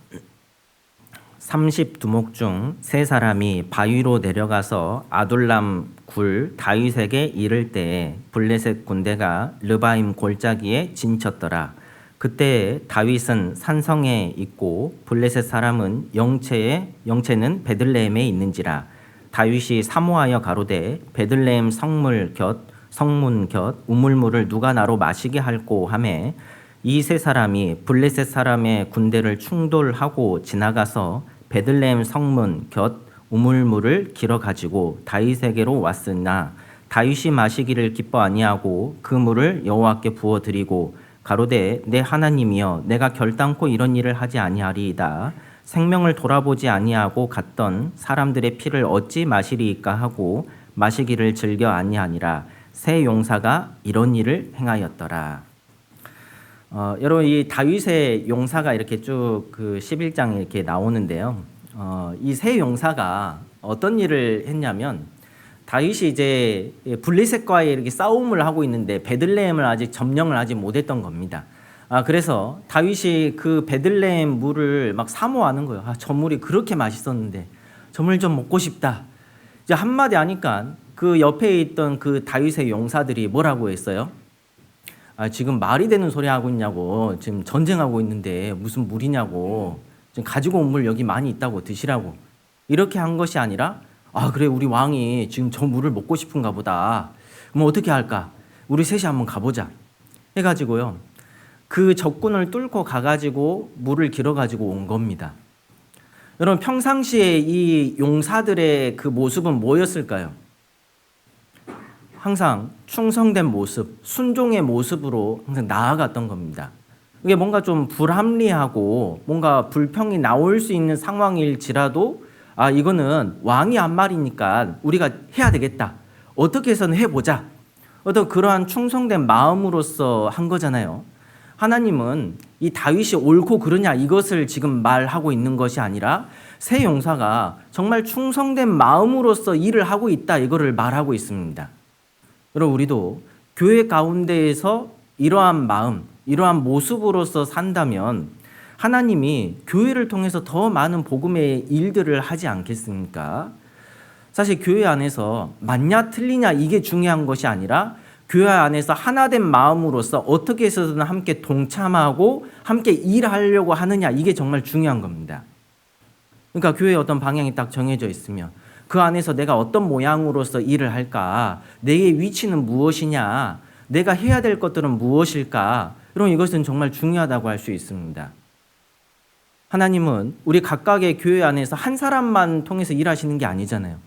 30두목 중 세 사람이 바위로 내려가서 아둘람 굴 다윗에게 이를 때에 블레셋 군대가 르바임 골짜기에 진쳤더라. 그때 다윗은 산성에 있고 블레셋 사람은 영체는 베들레헴에 있는지라. 다윗이 사모하여 가로되 베들레헴 성문 곁 우물물을 누가 나로 마시게 할꼬 하매 이 세 사람이 블레셋 사람의 군대를 충돌하고 지나가서 베들레헴 성문 곁 우물물을 길어 가지고 다윗에게로 왔으나 다윗이 마시기를 기뻐 아니하고 그 물을 여호와께 부어 드리고 가로되 내 하나님이여 내가 결단코 이런 일을 하지 아니하리이다. 생명을 돌아보지 아니하고 갔던 사람들의 피를 어찌 마시리이까 하고 마시기를 즐겨 아니하니라. 세 용사가 이런 일을 행하였더라. 여러분 이 다윗의 용사가 이렇게 쭉 그 11장에 이렇게 나오는데요. 이 세 용사가 어떤 일을 했냐면 다윗이 이제 블레셋과의 이렇게 싸움을 하고 있는데 베들레헴을 아직 점령을 하지 못했던 겁니다. 그래서 다윗이 그 베들레헴 물을 막 사모하는 거예요. 저 물이 그렇게 맛있었는데 저 물 좀 먹고 싶다. 이제 한마디 하니까 그 옆에 있던 그 다윗의 용사들이 뭐라고 했어요? 지금 말이 되는 소리 하고 있냐고. 지금 전쟁하고 있는데 무슨 물이냐고. 지금 가지고 온 물 여기 많이 있다고 드시라고. 이렇게 한 것이 아니라 그래 우리 왕이 지금 저 물을 먹고 싶은가 보다. 그럼 어떻게 할까? 우리 셋이 한번 가보자. 해가지고요. 그 적군을 뚫고 가가지고 물을 길어가지고 온 겁니다. 여러분 평상시에 이 용사들의 그 모습은 뭐였을까요? 항상 충성된 모습, 순종의 모습으로 항상 나아갔던 겁니다. 이게 뭔가 좀 불합리하고 뭔가 불평이 나올 수 있는 상황일지라도 이거는 왕이 한 말이니까 우리가 해야 되겠다. 어떻게 해서는 해보자. 어떤 그러한 충성된 마음으로서 한 거잖아요. 하나님은 이 다윗이 옳고 그르냐 이것을 지금 말하고 있는 것이 아니라 세 용사가 정말 충성된 마음으로서 일을 하고 있다 이거를 말하고 있습니다. 여러분 우리도 교회 가운데에서 이러한 마음, 이러한 모습으로서 산다면 하나님이 교회를 통해서 더 많은 복음의 일들을 하지 않겠습니까? 사실 교회 안에서 맞냐 틀리냐 이게 중요한 것이 아니라 교회 안에서 하나된 마음으로서 어떻게 해서든 함께 동참하고 함께 일하려고 하느냐 이게 정말 중요한 겁니다. 그러니까 교회에 어떤 방향이 딱 정해져 있으면 그 안에서 내가 어떤 모양으로서 일을 할까? 내의 위치는 무엇이냐? 내가 해야 될 것들은 무엇일까? 여러분 이것은 정말 중요하다고 할 수 있습니다. 하나님은 우리 각각의 교회 안에서 한 사람만 통해서 일하시는 게 아니잖아요.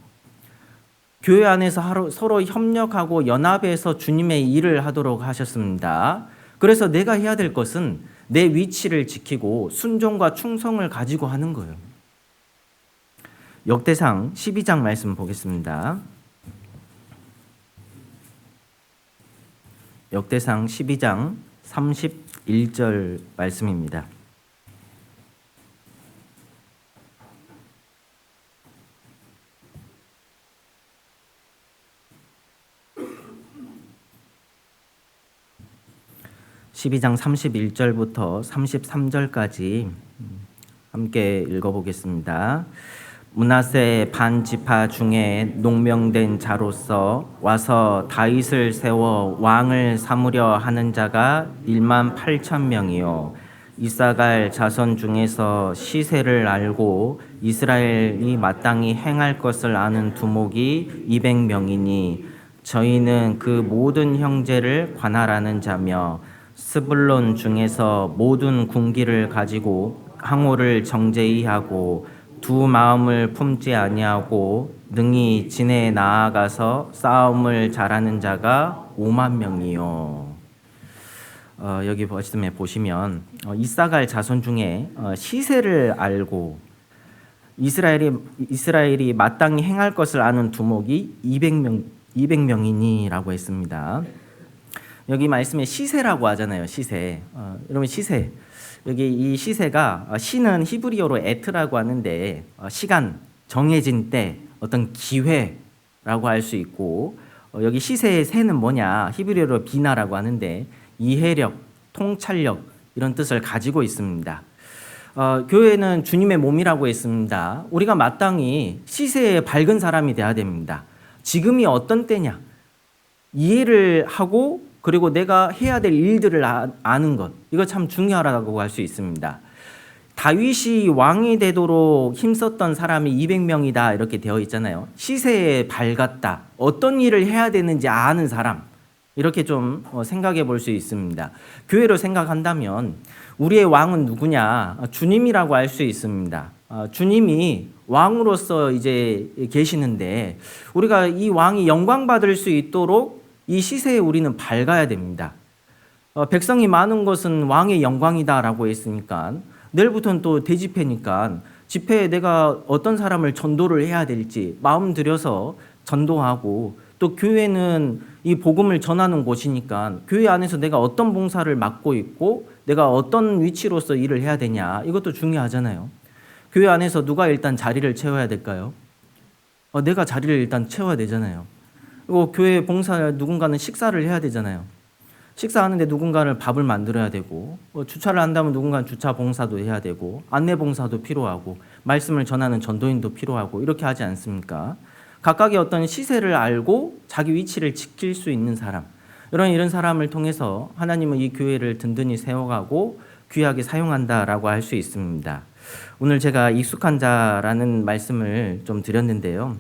교회 안에서 서로 협력하고 연합해서 주님의 일을 하도록 하셨습니다. 그래서 내가 해야 될 것은 내 위치를 지키고 순종과 충성을 가지고 하는 거예요. 역대상 12장 말씀 보겠습니다. 역대상 12장 31절 말씀입니다. (12장) 31절부터 33절까지 함께 읽어보겠습니다. 므낫세 반 지파 중에 농명된 자로서 와서 다윗을 세워 왕을 삼으려 하는 자가 1만 8천 명이요 이사갈 자손 중에서 시세를 알고 이스라엘이 마땅히 행할 것을 아는 두목이 200명이니 저희는 그 모든 형제를 관할하는 자며 스불론 중에서 모든 군기를 가지고 항오를 정제히 하고 두 마음을 품지 아니하고 능히 진에 나아가서 싸움을 잘하는 자가 5만 명이요. 여기 보시면 이사갈 자손 중에 시세를 알고 이스라엘이 마땅히 행할 것을 아는 두목이 200명이니라고 했습니다. 여기 말씀에 시세라고 하잖아요. 시세. 여러분 시세. 여기 이 시세가 시는 히브리어로 에트라고 하는데 시간, 정해진 때, 어떤 기회라고 할 수 있고 여기 시세의 세는 뭐냐? 히브리어로 비나라고 하는데 이해력, 통찰력 이런 뜻을 가지고 있습니다. 교회는 주님의 몸이라고 했습니다. 우리가 마땅히 시세에 밝은 사람이 돼야 됩니다. 지금이 어떤 때냐? 이해를 하고 그리고 내가 해야 될 일들을 아는 것, 이거 참 중요하다고 할 수 있습니다. 다윗이 왕이 되도록 힘썼던 사람이 200명이다 이렇게 되어 있잖아요. 시세에 밝았다. 어떤 일을 해야 되는지 아는 사람. 이렇게 좀 생각해 볼 수 있습니다. 교회로 생각한다면 우리의 왕은 누구냐? 주님이라고 할 수 있습니다. 주님이 왕으로서 이제 계시는데 우리가 이 왕이 영광 받을 수 있도록 이 시세에 우리는 밝아야 됩니다. 백성이 많은 것은 왕의 영광이다라고 했으니까 내일부터는 또 대집회니까 집회에 내가 어떤 사람을 전도를 해야 될지 마음 들여서 전도하고 또 교회는 이 복음을 전하는 곳이니까 교회 안에서 내가 어떤 봉사를 맡고 있고 내가 어떤 위치로서 일을 해야 되냐 이것도 중요하잖아요. 교회 안에서 누가 일단 자리를 채워야 될까요? 내가 자리를 일단 채워야 되잖아요. 그리고 교회 봉사 누군가는 식사를 해야 되잖아요. 식사하는데 누군가는 밥을 만들어야 되고 주차를 한다면 누군가는 주차 봉사도 해야 되고 안내 봉사도 필요하고 말씀을 전하는 전도인도 필요하고 이렇게 하지 않습니까? 각각의 어떤 시세를 알고 자기 위치를 지킬 수 있는 사람, 이런 사람을 통해서 하나님은 이 교회를 든든히 세워가고 귀하게 사용한다라고 할 수 있습니다. 오늘 제가 익숙한 자라는 말씀을 좀 드렸는데요.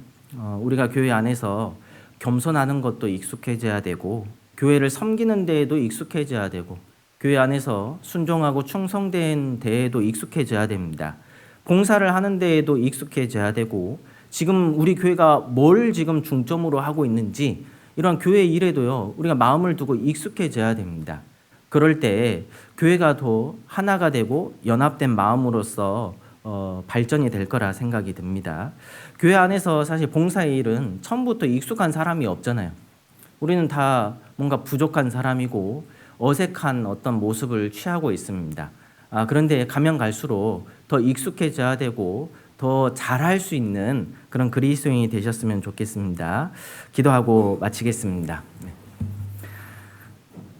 우리가 교회 안에서 겸손하는 것도 익숙해져야 되고 교회를 섬기는 데에도 익숙해져야 되고 교회 안에서 순종하고 충성된 데에도 익숙해져야 됩니다. 봉사를 하는 데에도 익숙해져야 되고 지금 우리 교회가 뭘 지금 중점으로 하고 있는지 이런 교회 일에도요 우리가 마음을 두고 익숙해져야 됩니다. 그럴 때 교회가 더 하나가 되고 연합된 마음으로서 발전이 될 거라 생각이 듭니다. 교회 안에서 사실 봉사의 일은 처음부터 익숙한 사람이 없잖아요. 우리는 다 뭔가 부족한 사람이고 어색한 어떤 모습을 취하고 있습니다. 그런데 가면 갈수록 더 익숙해져야 되고 더 잘할 수 있는 그런 그리스도인이 되셨으면 좋겠습니다. 기도하고 마치겠습니다.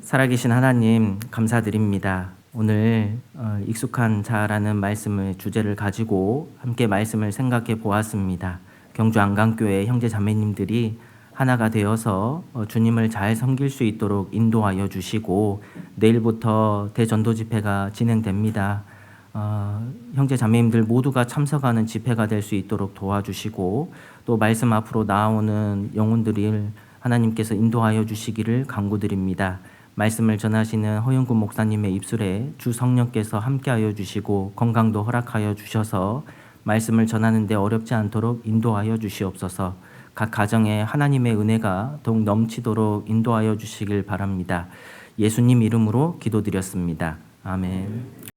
살아계신 하나님 감사드립니다. 오늘 익숙한 자라는 말씀의 주제를 가지고 함께 말씀을 생각해 보았습니다. 경주 안강교회 형제 자매님들이 하나가 되어서 주님을 잘 섬길 수 있도록 인도하여 주시고 내일부터 대전도 집회가 진행됩니다. 형제 자매님들 모두가 참석하는 집회가 될 수 있도록 도와주시고 또 말씀 앞으로 나오는 영혼들을 하나님께서 인도하여 주시기를 간구드립니다. 말씀을 전하시는 허영구 목사님의 입술에 주 성령께서 함께하여 주시고 건강도 허락하여 주셔서 말씀을 전하는 데 어렵지 않도록 인도하여 주시옵소서. 각 가정에 하나님의 은혜가 더욱 넘치도록 인도하여 주시길 바랍니다. 예수님 이름으로 기도드렸습니다. 아멘.